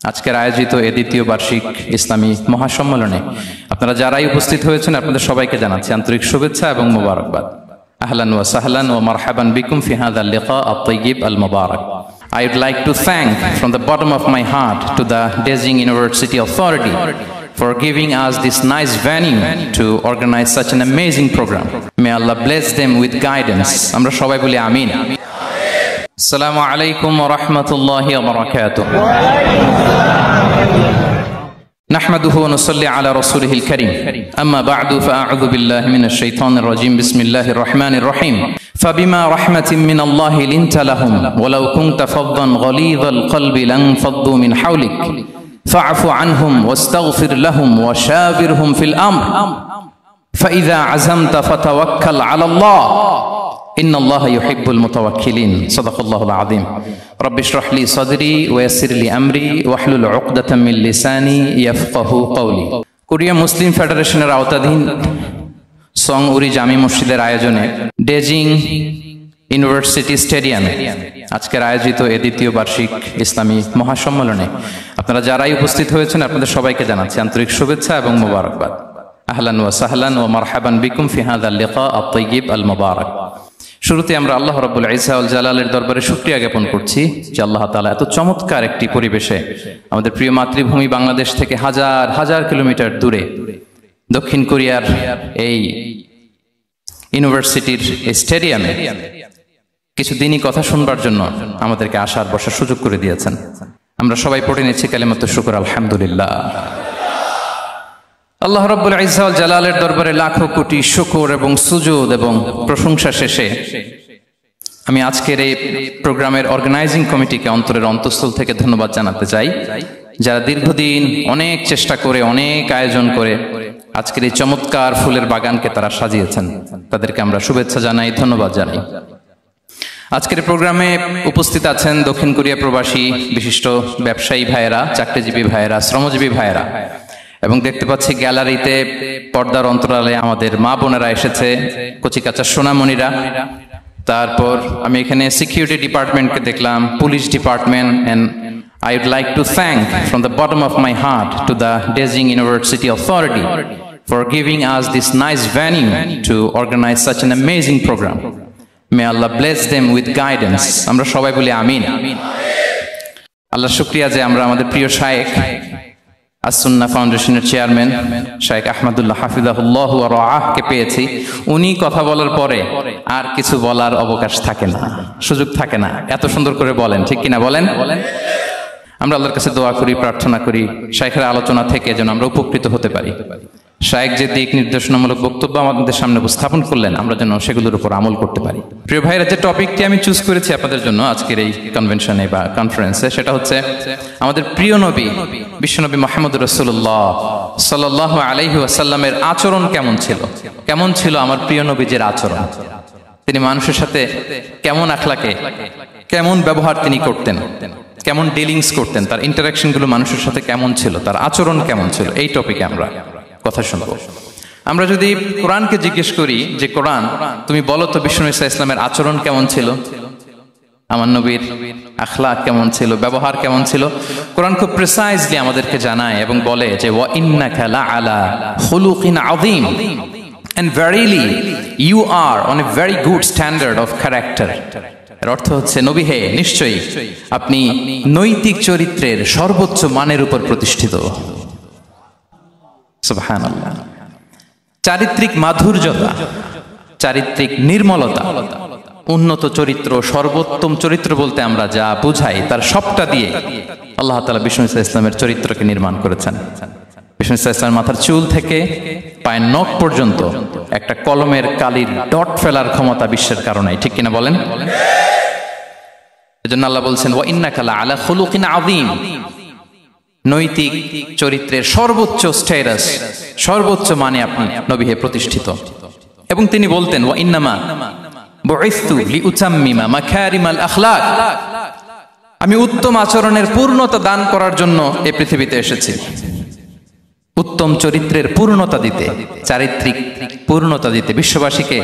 আজকের আয়োজিত এই দ্বিতীয় বার্ষিক ইসলামী মহাসম্মেলনে আপনারা যারাই উপস্থিত হয়েছেন আপনাদের সবাইকে জানাচ্ছি আন্তরিক শুভেচ্ছা এবং মোবারকবাদ। আহলান ওয়া সাহলান ওয়া মারহাবান বিকুম ফি হাযাল লিকা আত-তাইয়্যিব আল-মুবারাক। I would like to thank from the bottom of my heart to the Beijing University Authority for giving us this nice venue to organize such an amazing program. May Allah bless them with guidance. Amra shobai boli amin. Assalamu alaikum wa rahmatullahi wa barakatuh. نحمده ونصلي على رسوله الكريم أما بعد فأعوذ بالله من الشيطان الرجيم بسم الله الرحمن الرحيم فبما رحمة من الله لنت لهم ولو كنت فظا غليظ القلب لانفضوا من حولك فاعف عنهم واستغفر لهم وشاورهم في الأمر فإذا عزمت فتوكل على الله إن الله يحب المتوكلين صدق الله العظيم رب اشرح لي صدري ويسر لي أمري واحلل عقدة من لساني يفقه قولي Korea মুসলিম ফেডারেশনের আওতাধীন song উরি জামি মসজিদের আয়োজনে Beijing university স্টেডিয়ামে আজকের আয়োজিত এই দ্বিতীয় বার্ষিক ইসলামী মহাসম্মেলনে আপনারা যারাই উপস্থিত হয়েছেন আপনাদের সবাইকে জানাচ্ছি আন্তরিক শুভেচ্ছা এবং মোবারকবাদ। আহলান ওয়া সাহলান ওয়া মারহাবান বিকুম ফি হাযাল লিকা আত-তাইয়্যিব আল-মুবারাক। শুরুতে আমরা আল্লাহ রাব্বুল ইজ্জা ওয়াল জালালের দরবারে শুকরিয়া জ্ঞাপন করছি যে আল্লাহ তাআলা এত চমৎকার একটি পরিবেশে আমাদের প্রিয় মাতৃভূমি বাংলাদেশ থেকে হাজার হাজার কিলোমিটার দূরে দক্ষিণ কোরিয়ার এই ইউনিভার্সিটির স্টেডিয়ামে কিছু দিনই কথা শুনবার জন্য আমাদেরকে আসার বসার সুযোগ করে দিয়েছেন। আমরা সবাই পড়ে নিচ্ছি কালিমাতুশ শুকর আলহামদুলিল্লাহ। আল্লাহ রাব্বুল ইজ্জা ওয়াল জালালের দরবারে লাখো কোটি শুকর এবং সুজুদ এবং প্রশংসা শেষে আমি আজকের এই প্রোগ্রামের অর্গানাইজিং কমিটিকে অন্তরের অন্তঃস্থল থেকে ধন্যবাদ জানাতে চাই, যারা দীর্ঘদিন অনেক চেষ্টা করে অনেক আয়োজন করে আজকের এই চমৎকার ফুলের বাগানকে তারা সাজিয়েছেন। তাদেরকে আমরা শুভেচ্ছা জানাই, ধন্যবাদ জানাই। আজকের প্রোগ্রামে উপস্থিত আছেন দক্ষিণ কোরিয়া প্রবাসী বিশিষ্ট ব্যবসায়ী ভাইয়েরা, চাকরিজীবী ভাইয়েরা, শ্রমজীবী ভাইয়েরা, এবং দেখতে পাচ্ছি গ্যালারিতে পর্দার অন্তরালে আমাদের মা বোনেরা এসেছে, কচিকাচা সোনামণিরা। তারপর আমি এখানে সিকিউরিটি ডিপার্টমেন্টকে দেখলাম, police department, and I would like to thank from the bottom of my heart to the Beijing University Authority for giving us this nice venue to organize such an amazing program. May Allah bless them with guidance. Amra shobai boli amin. Allah shukriya je amra amader priyo shaykh as-Sunnah ফাউন্ডেশনের chairman শাইখ আহমদুল্লাহ হাফিজাহুল্লাহ ওয়া রাআহকে পেয়েছি। উনি কথা বলার পরে আর কিছু বলার অবকাশ থাকে না, সুযোগ থাকে না, এত সুন্দর করে বলেন, ঠিক কিনা বলেন? আমরা আল্লাহর কাছে দোয়া করি, প্রার্থনা করি শাইখের আলোচনা থেকে যেন আমরা উপকৃত হতে পারি। শাইখ যে দিক নির্দেশনামূলক বক্তব্য আমাদের সামনে উপস্থাপন করলেন আমরা যেন সেগুলোর উপর আমল করতে পারি। প্রিয় ভাইরা, যে টপিকটি আমি চুজ করেছি আপনাদের জন্য আজকের এই কনভেনশনে বা কনফারেন্সে, সেটা হচ্ছে আমাদের প্রিয় নবী বিশ্বনবী মুহাম্মদুর রাসূলুল্লাহ সাল্লাল্লাহু আলাইহি ওয়াসাল্লামের আচরণ কেমন ছিল। কেমন ছিল আমার প্রিয় নবীজির আচরণ? তিনি মানুষের সাথে কেমন আখলাকে, কেমন ব্যবহার তিনি করতেন, কেমন ডিলিংস করতেন, তার ইন্টারাকশন গুলো মানুষের সাথে কেমন ছিল, তার আচরণ কেমন ছিল, এই টপিকে আমরা কথা শুনবো। আমরা যদি কোরআনকে জিজ্ঞেস করি যে কোরআন তুমি বলো তো বিশ্বনবী সাল্লাল্লাহু আলাইহি ওয়াসাল্লামের আচরণ কেমন ছিল, আমার নবীর আখলাক কেমন ছিল, ব্যবহার কেমন ছিল, কোরআন খুব প্রিসাইজলি আমাদেরকে জানায় এবং বলে যে ওয়া ইন্নাকা লাআলা খুলুকিন আযীম, and verily you are on a very good standard of character. এর অর্থ হচ্ছে নবী হে, নিশ্চয়ই আপনি নৈতিক চরিত্রের সর্বোচ্চ মানের উপর প্রতিষ্ঠিত। সুবহানাল্লাহ। চারিত্রিক মাধুর্যতা, চারিত্রিক নির্মলতা, উন্নত চরিত্র, সর্বোত্তম চরিত্র বলতে আমরা যা বুঝাই তার সবটা দিয়ে আল্লাহ তাআলা বিষ্ণু ইসলামের চরিত্রকে নির্মাণ করেছেন। বিষ্ণু ইসলামের মাথার চুল থেকে পায়ের নখ পর্যন্ত একটা কলমের কালির ডট ফেলার ক্ষমতা বিশ্বের কারণে, ঠিক কিনা বলেন? এজন্য আল্লাহ বলছেন ওয়া ইন্নাকা লাআলা খুলুকিন আযীম, নৈতিক চরিত্রের সর্বোচ্চ স্ট্যাটাস, সর্বোচ্চ মানে আপনি নবী হে প্রতিষ্ঠিত। এবং তিনি বলতেন ওয়া ইন্নামা বুইসতু লিউতাম্মিমা মাকারিমাল আখলাক, আমি উত্তম আচরণের পূর্ণতা দান করার জন্য এই পৃথিবীতে এসেছি। উত্তম চরিত্রের পূর্ণতা দিতে, চারিত্রিক পূর্ণতা দিতে, বিশ্ববাসীকে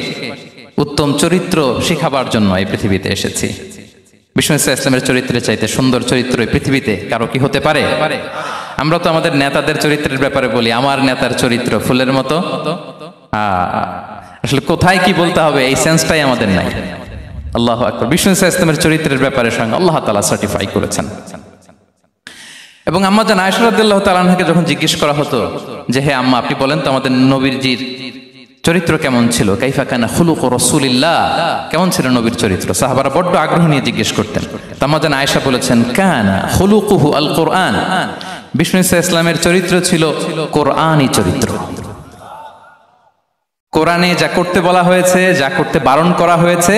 উত্তম চরিত্র শেখাবার জন্য এই পৃথিবীতে এসেছি। বিষ্ণু ইসলামের চরিত্রের চাইতে সুন্দর চরিত্র পৃথিবীতে কারো কি হতে পারে? আমরা তো আমাদের নেতাদের চরিত্রের ব্যাপারে বলি, আমার নেতার চরিত্র ফুলের মতো। আসলে কোথায় কি বলতে হবে এই সেন্সটাই আমাদের নাই। আল্লাহু আকবার। বিষ্ণু ইসলামের চরিত্রের ব্যাপারে সঙ্গে আল্লাহ তাআলা সার্টিফাই করেছেন। এবং আম্মা জান আয়েশা রাদিয়াল্লাহু তাআলা আনহাকে যখন জিজ্ঞেস করা হতো যে হে আম্মা, আপনি বলেন তো আমাদের নবীজির চরিত্র কেমন ছিল, কাইফা কানা খুলুক রাসূলিল্লাহ, কেমন ছিল নবীর চরিত্র, সাহাবারা বড্ড আগ্রহ নিয়ে জিজ্ঞেস করতেন। আম্মা জান আয়েশা বলেছেন কানা খুলুকুহু আল কোরআন, বিষ্ণু ইসলামের চরিত্র ছিল কোরআনী চরিত্র। কোরআনে যা করতে বলা হয়েছে, যা করতে বারণ করা হয়েছে,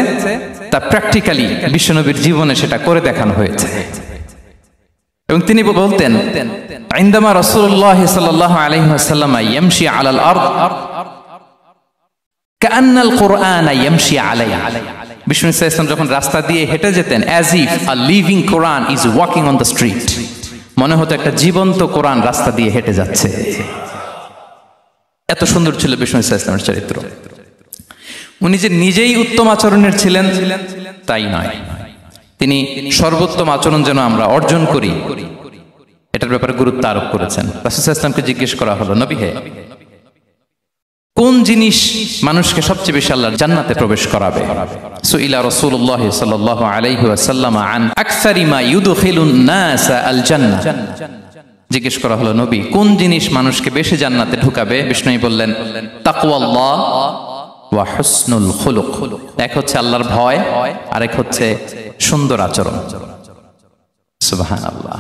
তা প্র্যাকটিক্যালি বিশ্বনবীর জীবনে সেটা করে দেখানো হয়েছে। এবং তিনি বলতেন ইনদামা রাসূলুল্লাহ সাল্লাল্লাহু আলাইহি ওয়াসাল্লাম ইয়ামশি আলাল আরদ কাআন্নাল কুরআন ইয়ামশি আলাইহি, বিষ্ণু ইসলাম যখন রাস্তা দিয়ে হেঁটে যেতেন as if a living Quran is walking on the street, মনে হতো একটা জীবন্ত কোরআন রাস্তা দিয়ে হেঁটে যাচ্ছে। এত সুন্দর ছিল বিষ্ণু ইসলামের চরিত্র। উনি যে নিজেই উত্তম আচরণের ছিলেন তাই নয়, তিনি সর্বোত্তম আচরণ যেন আমরা অর্জন করি এটার ব্যাপারে গুরুত্ব আরোপ করেছেন। রাসূল সাল্লাল্লাহু আলাইহি ওয়াসাল্লামকে জিজ্ঞেস করা হলো, নবী হে, কোন জিনিস মানুষকে সবচেয়ে বেশি আল্লাহর জান্নাতে প্রবেশ করাবে? সুইলা রাসূলুল্লাহ সাল্লাল্লাহু আলাইহি ওয়াসাল্লাম আন আকসারি মা ইউদখিলুন নাস আল জান্নাহ, জিজ্ঞেস করা হলো নবী কোন জিনিস মানুষকে বেশি জান্নাতে ঢুকাবে? বিষ্ণু বললেন তাকওয়াল্লাহ ওয়া হুসনুল খুলুক, এক হচ্ছে আল্লাহর ভয়, আরেক হচ্ছে সুন্দর আচরণ। সুবহানাল্লাহ।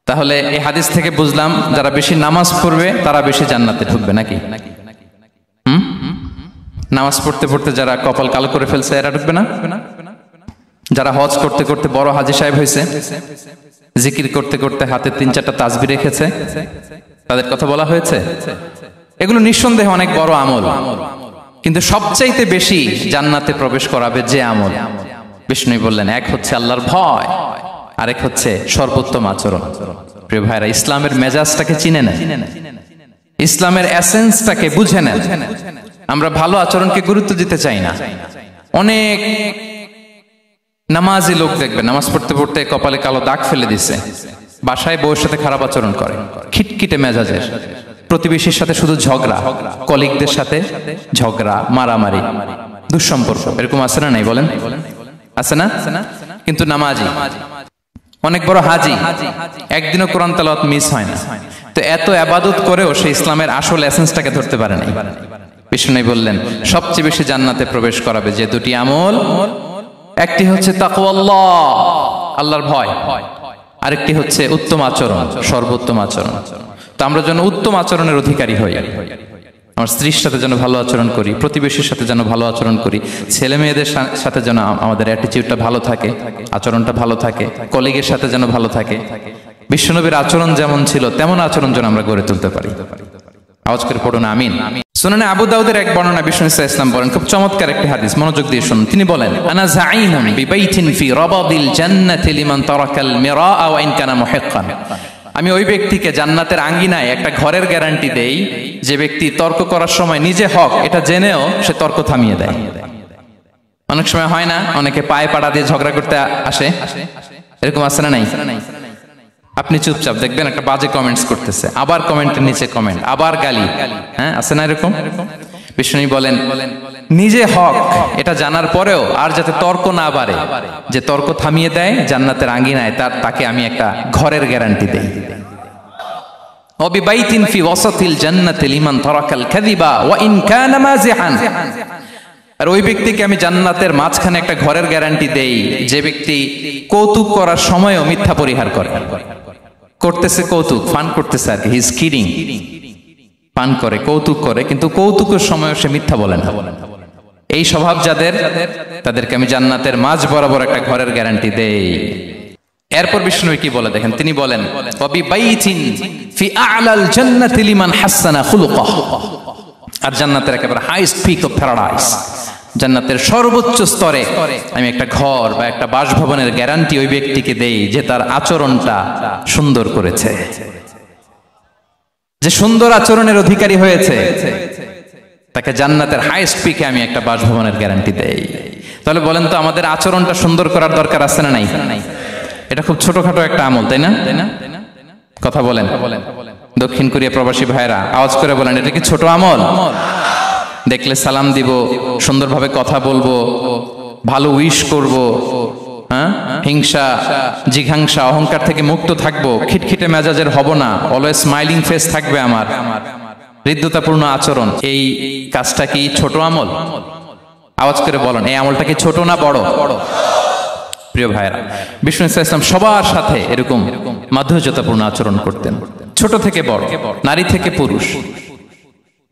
তাহলে এই হাদিস থেকে বুঝলাম যারা বেশি নামাজ পড়বে তারা বেশি জান্নাতে ঢুকবে নাকি? নামাজ পড়তে পড়তে যারা কপাল কালো করে ফেলছে এরা ঢুকবে না? যারা হজ করতে করতে বড় হাজী সাহেব হয়েছে, জিকির করতে করতে হাতে 3-4টা তাসবিহ রেখেছে, তাদের কথা বলা হয়েছে? এগুলো নিঃসন্দেহে অনেক বড় আমল, কিন্তু সবচাইতে বেশি জান্নাতে প্রবেশ করাবে যে আমল, বিষ্ণু বললেন এক হচ্ছে আল্লাহর ভয়, আরেক হচ্ছে সর্বোত্তম আচরণ। প্রিয় ভাইরা, ইসলামের মেজাজটাকে চিনে নেন, ইসলামের এসেন্সটাকে বুঝে নেন। আমরা ভালো আচরণকে গুরুত্ব দিতে চাই না। অনেক নামাজি লোক দেখবে নামাজ পড়তে পড়তে কপালে কালো দাগ ফেলে দিছে, বাসায় বউয়ের সাথে খারাপ আচরণ করে, খিটখিটে মেজাজের, প্রতিবেশীর সাথে শুধু ঝগড়া, কলিগদের সাথে ঝগড়া, মারামারি, দুঃসম্পর্ক, এরকম আছে না নাই বলেন? আছে না? কিন্তু নামাজি, অনেক বড় হাজি, একদিনও কোরআন তেলাওয়াত মিস হয় না, তো এত ইবাদত করেও সে ইসলামের আসল এসেন্সটাকে ধরতে পারে নাই। বিষ্ণু বললেন সবচেয়ে বেশি জান্নাতে প্রবেশ করাবে যে দুটি আমল, একটি হচ্ছে তাকওয়াল্লাহ, আল্লাহর ভয়, আরেকটি হচ্ছে উত্তম আচরণ, সর্বোত্তম আচরণ। তো আমরা যেন উত্তম আচরণের অধিকারী হই, আমার স্ত্রীর সাথে যেন ভালো আচরণ করি, প্রতিবেশীর সাথে যেন ভালো আচরণ করি, ছেলে মেয়েদের সাথে যেন আমাদের অ্যাটিটিউডটা ভালো থাকে, আচরণটা ভালো থাকে, কলিগের সাথে যেন ভালো থাকে। বিশ্বনবীর আচরণ যেমন ছিল তেমন আচরণ যেন আমরা গড়ে তুলতে পারি। আওয়াজ করে পড়ুন আমিন। সুনানে আবু দাউদের এক বর্ণনা বিষ্ণু ইসলাম বলেন, খুব চমৎকার একটি হাদিস, মনোযোগ দিয়ে শুনুন। তিনি বলেন আনা যাঈমুন বিবাইতিন ফি রাবাদিল জান্নাতি লিমান তারাকাল মিরাআ ওয়া ইন কানা মুহিক্কান, আমি ওই ব্যক্তিকে জান্নাতের আঙ্গিনায় একটা ঘরের গ্যারান্টি দেই যে ব্যক্তি তর্ক করার সময় নিজে হক এটা জেনেও সে তর্ক থামিয়ে দেয়। অনেক সময় হয় না, অনেকে পায়ে পাড়া দিয়ে ঝগড়া করতে আসে, এরকম আছে না নাই? আপনি চুপচাপ দেখবেন একটা বাজে কমেন্টস করতেছে, আবার কমেন্টের নিচে কমেন্ট, আবার গালি, হ্যাঁ আছে না এরকম? বিষ্ণু বলেন নিজে হক এটা জানার পরেও আর যাতে তর্ক না বাড়ে, যে তর্ক থামিয়ে দেয় জান্নাতের আঙ্গিনায়, তাকে আমি একটা ঘরের গ্যারান্টি দেই। ওয়াবিবাইতিন ফি ওয়াসাতিল জান্নাতি লিমান তারাকাল কাযিবা ওয়া ইন কানা মাযিহান, আর ওই ব্যক্তিকে আমি জান্নাতের মাঝখানে একটা ঘরের গ্যারান্টি দেই যে ব্যক্তি কৌতুক করার সময়ও মিথ্যা পরিহার করে। করতেছে কৌতুক, ফান করতেছে আর কি, হি ইজ কিডিং, পান করে, কৌতুক করে, কিন্তু কৌতুকের সময় সে মিথ্যা বলে না। এই স্বভাব যাদের, তাদেরকে আমি জান্নাতের মাঝ বরাবর একটা ঘরের গ্যারান্টি দেই। এরপর বিষ্ণু কি বলে দেখেন, তিনি বলেন ওয়াবিবাইতিন ফি আ'লাল জান্নাতি লিমান হাসানা খুলুকাহু, আর জান্নাতের একেবারে হাইস্ট পিক অফ প্যারাডাইস, জান্নাতের সর্বোচ্চ স্তরে আমি একটা ঘর বা একটা বাসভবনের গ্যারান্টি ওই ব্যক্তিকে দেই যে তার আচরণটা সুন্দর করেছে, যে সুন্দর আচরণের অধিকারী হয়েছে, তাকে জান্নাতের হাইস্ট পিকে আমি একটা বাসভবনের গ্যারান্টি দেই। তাহলে বলেন তো আমাদের আচরণটা সুন্দর করার দরকার আছে না নাই? এটা খুব ছোটখাটো একটা আমল, তাই না? কথা বলেন। দক্ষিণ কোরিয়া প্রবাসী ভাইরা আওয়াজ করে বলেন, এটা কি ছোট আমল? দেখলে সালাম দিব, সুন্দরভাবে কথা বলবো, ভালো উইশ করব, হ্যাঁ, হিংসা জিঘাংসা অহংকার থেকে মুক্ত থাকবো, খিটখিটে মেজাজের হব না, অলওয়েজ স্মাইলিং ফেস থাকবে আমার, হৃদ্যতাপূর্ণ আচরণ। এই কাজটা কি ছোট আমল? আওয়াজ করে বলেন, এই আমলটা কি ছোট না বড়? প্রিয় ভাইরা, বিষ্ণু ইসলাম সবার সাথে এরকম মাধুর্যতাপূর্ণ আচরণ করতেন, ছোট থেকে বড়, নারী থেকে পুরুষ,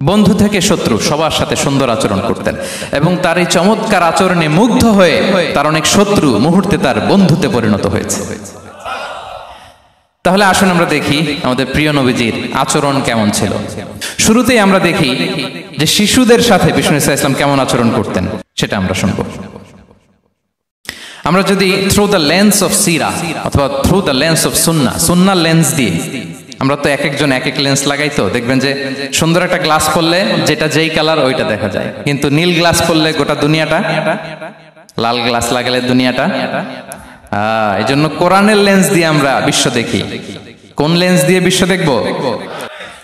বন্ধু থেকে শত্রু, সবার সাথে সুন্দর আচরণ করতেন। এবং তার এই চমৎকার আচরণে মুগ্ধ হয়ে তার অনেক শত্রু মুহূর্তে তার বন্ধুতে পরিণত হয়েছে। তাহলে আসুন আমরা দেখি আমাদের প্রিয় নবীজির আচরণ কেমন ছিল। শুরুতেই আমরা দেখি যে শিশুদের সাথে বিষ্ণু ইসলাম কেমন আচরণ করতেন, সেটা আমরা শুনবো। আমরা যদি থ্রু দ্য লেন্স অফ সিরা অথবা through the lens of Sunnah lens দিয়ে, আমরা তো এক একজন এক এক লেন্স লাগাই, তো দেখবেন যে সুন্দর একটা গ্লাস পরলে যেটা যেই কালার ওইটা দেখা যায়, কিন্তু নীল গ্লাস পরলে গোটা দুনিয়াটা, লাল গ্লাস লাগালে দুনিয়াটা। এই জন্য কোরআনের লেন্স দিয়ে আমরা বিশ্ব দেখি। কোন লেন্স দিয়ে বিশ্ব দেখব?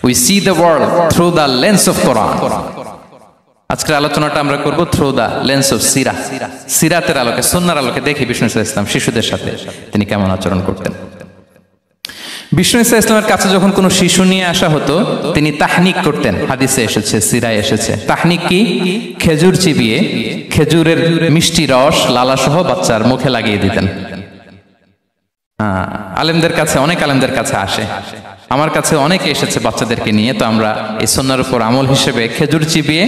We see the world through the lens of Quran. আজকের আলোচনাটা আমরা করব থ্রু দ্য লেন্স অফ সিরা, সিরাতের আলোকে, সুন্নাহর আলোকে দেখি বিষ্ণু ইসলাম শিশুদের সাথে তিনি কেমন আচরণ করতেন। বিষ্ণু ইসলামের কাছে যখন কোনো শিশু নিয়ে আসা হতো, তিনি তাহনিক করতেন। হাদিসে এসেছে, সিরায় এসেছে। তাহনিক কি? খেজুর চিবিয়ে খেজুরের মিষ্টি রস লালাসহ বাচ্চার মুখে লাগিয়ে দিতেন। আলেমদের কাছে, অনেক আলেমদের কাছে আসে, আমার কাছে অনেকে এসেছে বাচ্চাদেরকে নিয়ে, তো আমরা এই সুন্নাহর উপর আমল হিসেবে খেজুর চিবিয়ে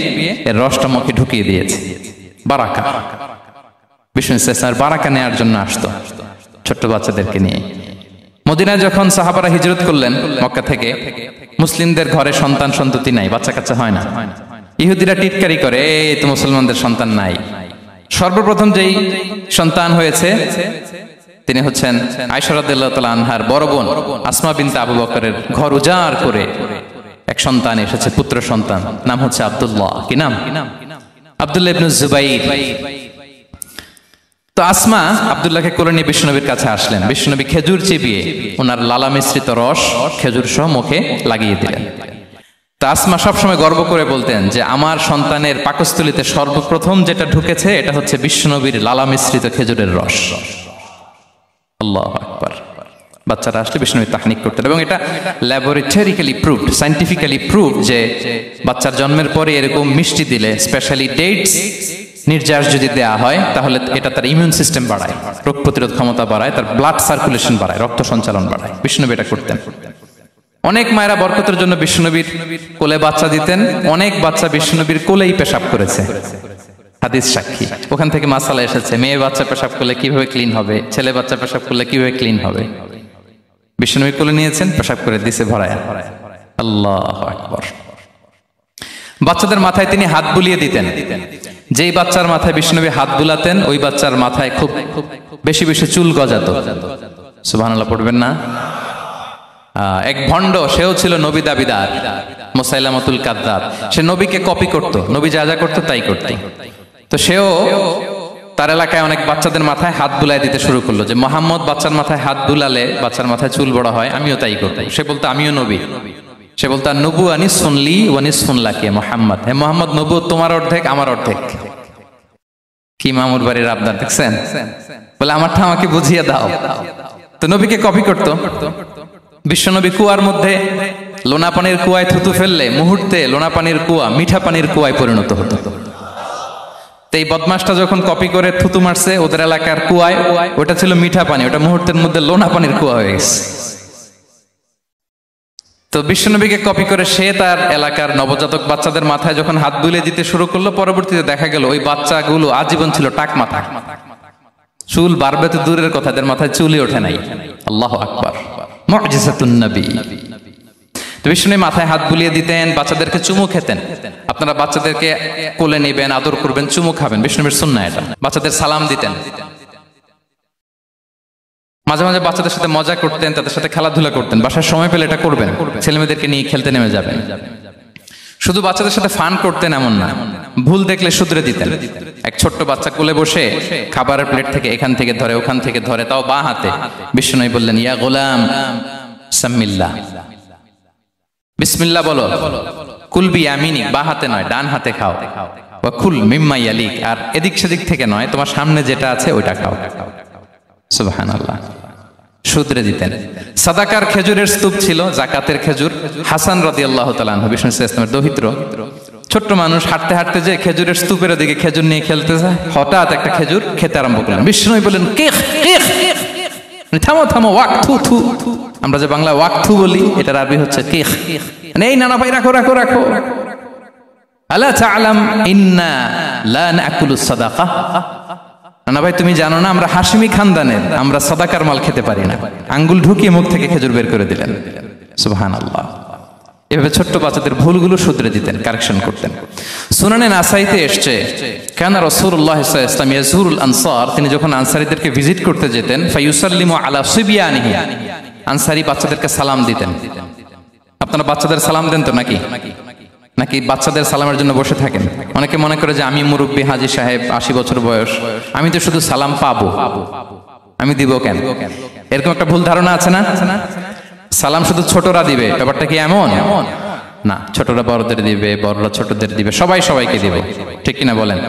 এর রসটা মুখে ঢুকিয়ে দিয়েছি। বারাকা, বিষ্ণু ইসলামের বারাকা নেওয়ার জন্য আসতো ছোট্ট বাচ্চাদেরকে নিয়ে। মদিনায় যখন সাহাবারা হিজরত করলেন মক্কা থেকে, মুসলিমদের ঘরে সন্তান সন্ততি নাই, বাচ্চা কাচ্চা হয় না। ইহুদিরা টিটকারি করে, এই তো মুসলমানদের সন্তান নাই। সর্বপ্রথম যেই সন্তান হয়েছে তিনি হচ্ছেন আয়েশা রাদিয়াল্লাহু তাআলা আনহার বড় বোন আসমা বিনতে আবু বকরের ঘর উজাড় করে এক সন্তান এসেছে, পুত্র সন্তান, নাম হচ্ছে আব্দুল্লাহ। কি নাম? আব্দুল্লাহ ইবনে জুবাইর। তো আসমা আব্দুল্লাহকে কোলে নিয়ে বিষ্ণুনবীর কাছে আসলেন। বিষ্ণুনবী খেজুর চিবিয়ে ওনার লালা মিশ্রিত রস খেজুর সহ মুখে লাগিয়ে দিলেন। তা আসমা সবসময় গর্ব করে বলতেন যে আমার সন্তানের পাকস্থলীতে সর্বপ্রথম যেটা ঢুকেছে এটা হচ্ছে বিষ্ণুনবীর লালা মিশ্রিত খেজুরের রস। আল্লাহু আকবার। বাচ্চারা আসলে বিষ্ণুনবী তাহনিক করতেন, এবং এটা ল্যাবরেটরিক্যালি প্রুভড, সায়েন্টিফিক্যালি প্রুভড যে বাচ্চার জন্মের পরে এরকম মিষ্টি দিলে, স্পেশালি ডেটস নির্যাস যদি দেয়া হয়, তাহলে এটা তার ইমিউন সিস্টেম বাড়ায়, রোগ প্রতিরোধ ক্ষমতা বাড়ায়, তার ব্লাড সার্কুলেশন বাড়ায়, রক্ত সঞ্চালন বাড়ায়। বিষ্ণুনবী এটা করতেন। অনেক মায়েরা বরকতের জন্য বিষ্ণুনবীর কোলে বাচ্চা দিতেন। অনেক বাচ্চা বিষ্ণুনবীর কোলেই পেশাব করেছে, হাদিস সাক্ষী। ওখান থেকে মাসালা এসেছে, মেয়ে বাচ্চা পেশাব করলে কিভাবে ক্লিন হবে, ছেলে বাচ্চা পেশাব করলে কিভাবে ক্লিন হবে। বিষ্ণুনবী কোলে নিয়েছেন, পেশাব করে দিছে ভরায়া। আল্লাহু আকবার। বাচ্চাদের মাথায় তিনি হাত বুলিয়ে দিতেন। যেই বাচ্চার মাথায় বিষ্ণুনবী হাত বুলাতেন, ওই বাচ্চার মাথায় খুব বেশি বেশি চুল গজাতো। সুবহানাল্লাহ পড়বেন না? এক ভণ্ড, সেও ছিল নবী দাবিদার, মুসাইলামাতুল কাযযাব। সে নবীকে কপি করত, নবী যা যা করতো তাই করত। তো সেও তার এলাকায় অনেক বাচ্চাদের মাথায় হাত বুলাই দিতে শুরু করলো, যে মুহাম্মদ বাচ্চার মাথায় হাত বুলালে বাচ্চার মাথায় চুল বড় হয়, আমিও তাই করব। সে বলতো আমিও নবী। সে বলতো নবুয়ানি সুনলি ওয়ানি সুনলাকে মুহাম্মদ, হে মুহাম্মদ, নবুয়ত তোমার অর্ধেক আমার অর্ধেক। কি মামুর বাড়ির আবদার দেখছেন? বলে আমারটা আমাকে বুঝিয়ে দাও। তো নবীকে কপি করতো। বিশ্বনবী কুয়ার মধ্যে লোনা পানির কুয়ায় থুতু ফেললে মুহূর্তে লোনা পানির কুয়া মিঠা পানির কুয়ায় পরিণত হতো। তো এই বদমাসটা যখন কপি করে থুতু মারছে ওদের এলাকার কুয়ায়, ওটা ছিল মিঠা পানি, ওটা মুহূর্তের মধ্যে লোনা পানির কুয়া হয়ে গেছে। তো বিশ্বনবীকে কপি করে সে তার এলাকার নবজাতক বাচ্চাদের মাথায় যখন হাত বুলিয়ে দিতে শুরু করলো, পরবর্তীতে দেখা গেল ওই বাচ্চাগুলো আজীবন ছিল টাক মাথা। চুল বাড়বে তো দূরের কথা, এদের মাথায় চুলই ওঠে নাই। আল্লাহু আকবার, মুজিজাতুন নবী। তো বিষ্ণুনবী মাথায় হাত বুলিয়ে দিতেন, বাচ্চাদেরকে চুমু খেতেন। আপনারা বাচ্চাদেরকে কোলে নেবেন, আদর করবেন, চুমু খাবেন, বিষ্ণুনবীর সুন্নাহ এটা। বাচ্চাদের সালাম দিতেন। মাঝে মাঝে বাচ্চাদের সাথে মজা করতেন, তাদের সাথে খেলাধুলা করতেন। বাসায় সময় পেলে এটা করবেন, ছেলেমেয়েদেরকে নিয়ে খেলতে নেমে যাবেন। শুধু বাচ্চাদের সাথে ফান করতেন এমন না, ভুল দেখলে শুধরে দিতেন। এক ছোট্ট বাচ্চা কোলে বসে খাবারের প্লেট থেকে এখান থেকে ধরে ওখান থেকে ধরে, তাও বাঁ হাতে। বিশ্বনবী বললেন, ইয়া গোলাম সাম্মিল্লাহ, বিসমিল্লাহ বলো। কুল বিয়ামিনি, বাঁ হাতে নয় ডান হাতে খাও। ওয়া কুল মিম্মা ইয়ালিক, আর এদিক সেদিক থেকে নয়, তোমার সামনে যেটা আছে ওইটা খাও। সুবহানাল্লাহ, শুধরে দিতেন। সাদাকার খেজুরের স্তূপ ছিল, জাকাতের খেজুর। হাসান রাদিয়াল্লাহু তাআলা আনহু, বিষ্ণু ইসলামের দৌহিত্র, ছোট্ট মানুষ, হাঁটতে হাঁটতে যে খেজুরের স্তূপের দিকে খেজুর নিয়ে খেলতে যায়, হঠাৎ একটা খেজুর খেতে আরম্ভ করলেন। বিষ্ণু বললেন, কিখ কিখ, থামো থামো, ওয়াক থু থু। আমরা যে বাংলা ওয়াক থু বলি, এটার আরবি হচ্ছে কিখ। এই নানা ভাই, রাখো রাখো রাখো। আলা তাআলাম ইন্না লা নাকুলুস সাদাকা, না ভাই তুমি জানো না আমরা হাশিমি খানদানের, আমরা সাদাকার মাল খেতে পারি না। আঙ্গুল ঢুকিয়ে মুখ থেকে খেজুর বের করে দিলেন। সুবহানাল্লাহ। এভাবে ছোট্ট বাচ্চাদের ভুলগুলো শুধরে দিতেন, কারেকশন করতেন। সুনানে নাসাইতে এসছে, কানা রাসূলুল্লাহ সাল্লাল্লাহু আলাইহি ওয়াসাল্লাম ইয়াজুরুল আনসার, তিনি যখন আনসারীদেরকে ভিজিট করতে যেতেন, ফায়ুসাল্লিমু আলা সিবিয়ানিহি, আনসারী বাচ্চাদেরকে সালাম দিতেন। আপনারা বাচ্চাদের সালাম দেন তো নাকি? নাকি বাচ্চাদের সালামের জন্য বসে থাকেন? অনেকে মনে করে যে আমি মুরব্বী হাজী সাহেব, 80 বছর বয়স, আমি তো শুধু সালাম পাবো, আমি দিব কেন? এরকম একটা ভুল ধারণা আছে না? সালাম শুধু ছোটরা দিবে, ব্যাপারটা কি এমন না? ছোটরা বড়দের দিবে, বড়রা ছোটদের দিবে, সবাই সবাইকে দিবে, ঠিক কিনা বলেন?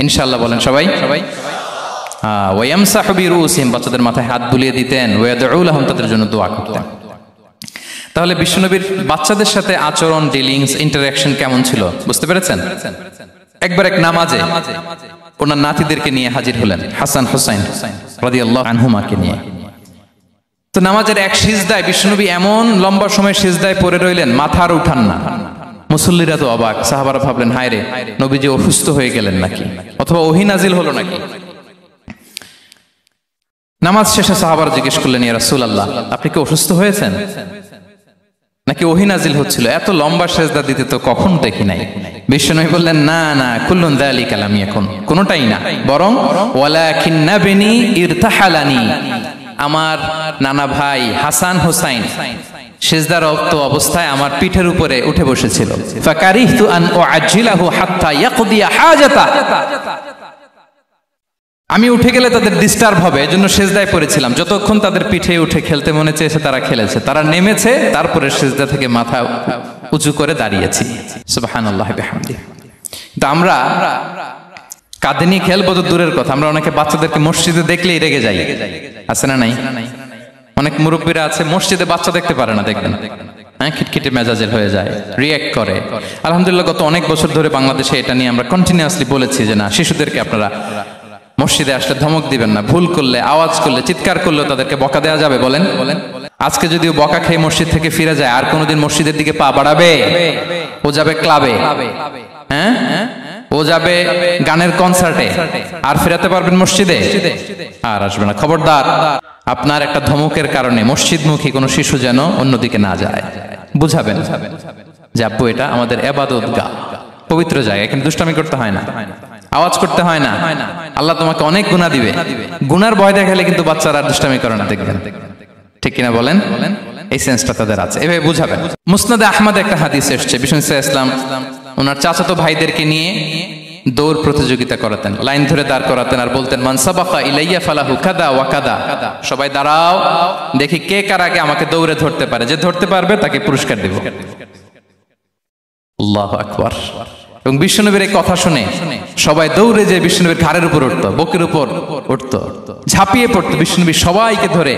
ইনশাআল্লাহ বলেন সবাই। ওয়ায়ামসাহু বিরুসিহিম, বাচ্চাদের মাথায় হাত বুলিয়ে দিতেন। ওয়ায়াদউ লাহুম, তাদের জন্য দোয়া করতেন। তাহলে বিশ্বনবীর বাচ্চাদের সাথে আচরণ, ডিলিংস, ইন্টারঅ্যাকশন কেমন ছিল বুঝতে পেরেছেন? একবার এক নামাজে ওনার নাতিদেরকে নিয়ে হাজির হলেন, হাসান হুসাইন রাদিয়াল্লাহু আনহুমাকে নিয়ে। তো নামাজের এক সিজদায় বিশ্বনবী এমন লম্বা সময় সিজদায় পড়ে রইলেন, মাথা আর উঠান না। মুসল্লিরা তো অবাক, সাহাবারা ভাবলেন হায় রে, নবীজি অসুস্থ হয়ে গেলেন নাকি, অথবা ওহী নাজিল হলো নাকি। নামাজ শেষে সাহাবারা জিজ্ঞেস করলেন, ইয়া রাসূলুল্লাহ, আপনি কি অসুস্থ হয়েছেন নাকি ওহী নাজিল হচ্ছিল? এত লম্বা সিজদা দিতে তো কখন দেখি নাই। বিশ্বনবী বললেন, না না, কুল্লুন যালিকা লাম ইয়াকুন, কোনটাই না, বরং ওয়ালাকিন নাবনি ইরতাহালানি, আমার নানা ভাই হাসান হুসাইন সিজদারত অবস্থায় আমার পিঠের উপরে উঠে বসেছিল। ফাকারিহতু আন উআজ্জিলাহু হাত্তা ইয়াকদিয়া হাজাতা, আমি উঠে গেলে তাদের ডিস্টার্ব হবে, এজন্য সিজদায় পড়েছিলাম। যতক্ষণ তাদের পিঠে উঠে খেলতে মনে চেয়েছে তারা খেলেছে, তারা নেমেছে, তারপরে সিজদা থেকে মাথা উঁচু করে দাঁড়িয়েছি। সুবহানাল্লাহ বিহামদিহি। তো আমরা কাঁধে নিয়ে খেলবো তো দূরের কথা, আমরা অনেকে বাচ্চাদেরকে মসজিদে দেখলেই রেগে যাই, আছে না নাই? অনেক মুরব্বীরা আছে মসজিদে বাচ্চা দেখতে পারে না, দেখবেন হ্যাঁ, খিটখিটে মেজাজের হয়ে যায়, রিঅ্যাক্ট করে। আলহামদুলিল্লাহ গত অনেক বছর ধরে বাংলাদেশে এটা নিয়ে আমরা কন্টিনিউয়াসলি বলেছি যে না, শিশুদেরকে আপনারা মসজিদে আসলে ধমক দিবেন না, ভুল করলে, আওয়াজ করলে, চিৎকার করলে তাদেরকে বকা দেওয়া যাবে? বলেন। আজকে যদিও বকা খেয়ে মসজিদ থেকে ফিরে যায়, আর কোনোদিন মসজিদের দিকে পা বাড়াবে? ও যাবে ক্লাবে, হ্যাঁ, ও যাবে গানের কনসার্টে, আর ফেরাতে পারবেন মসজিদে? আর আসবে না। খবরদার, আপনার একটা ধমকের কারণে মসজিদমুখী কোনো শিশু যেন অন্যদিকে না যায়। বুঝাবেন যে আব্বু এটা আমাদের ইবাদত গাহ, পবিত্র জায়গা, এখানে দুষ্টামি করতে হয় না, আওয়াজ করতে হয় না, আল্লাহ তোমাকে অনেক গুনাহ দিবে। গুনার ভয় দেখালে কিন্তু বাচ্চারা দুষ্টামি করে না, দেখবেন, ঠিক কিনা বলেন? এই সেন্সটা তাদের আছে, এভাবে বুঝাবেন। মুসনাদে আহমদ একটা হাদিস এসেছে, বিষ্ণু ইসলাম ওনার চাচাতো ভাইদেরকে নিয়ে দৌড় প্রতিযোগিতা করাতেন, লাইন ধরে দাঁড় করাতেন, আর বলতেন, মান সাবাকা ইলাইয়া ফালাহু কাদা ওয়া কাদা, সবাই দাঁড়াও, দেখি কে কার আগে আমাকে দৌড়ে ধরতে পারে, যে ধরতে পারবে তাকে পুরস্কার দেব। আল্লাহু আকবার। এবং বিশ্বনবীর এই কথা শুনে সবাই দৌড়ে যে বিশ্বনবীর ঘাড়ের উপর উঠতো, বুকের উপর উঠতো, ঝাঁপিয়ে পড়তো, বিশ্বনবী সবাইকে ধরে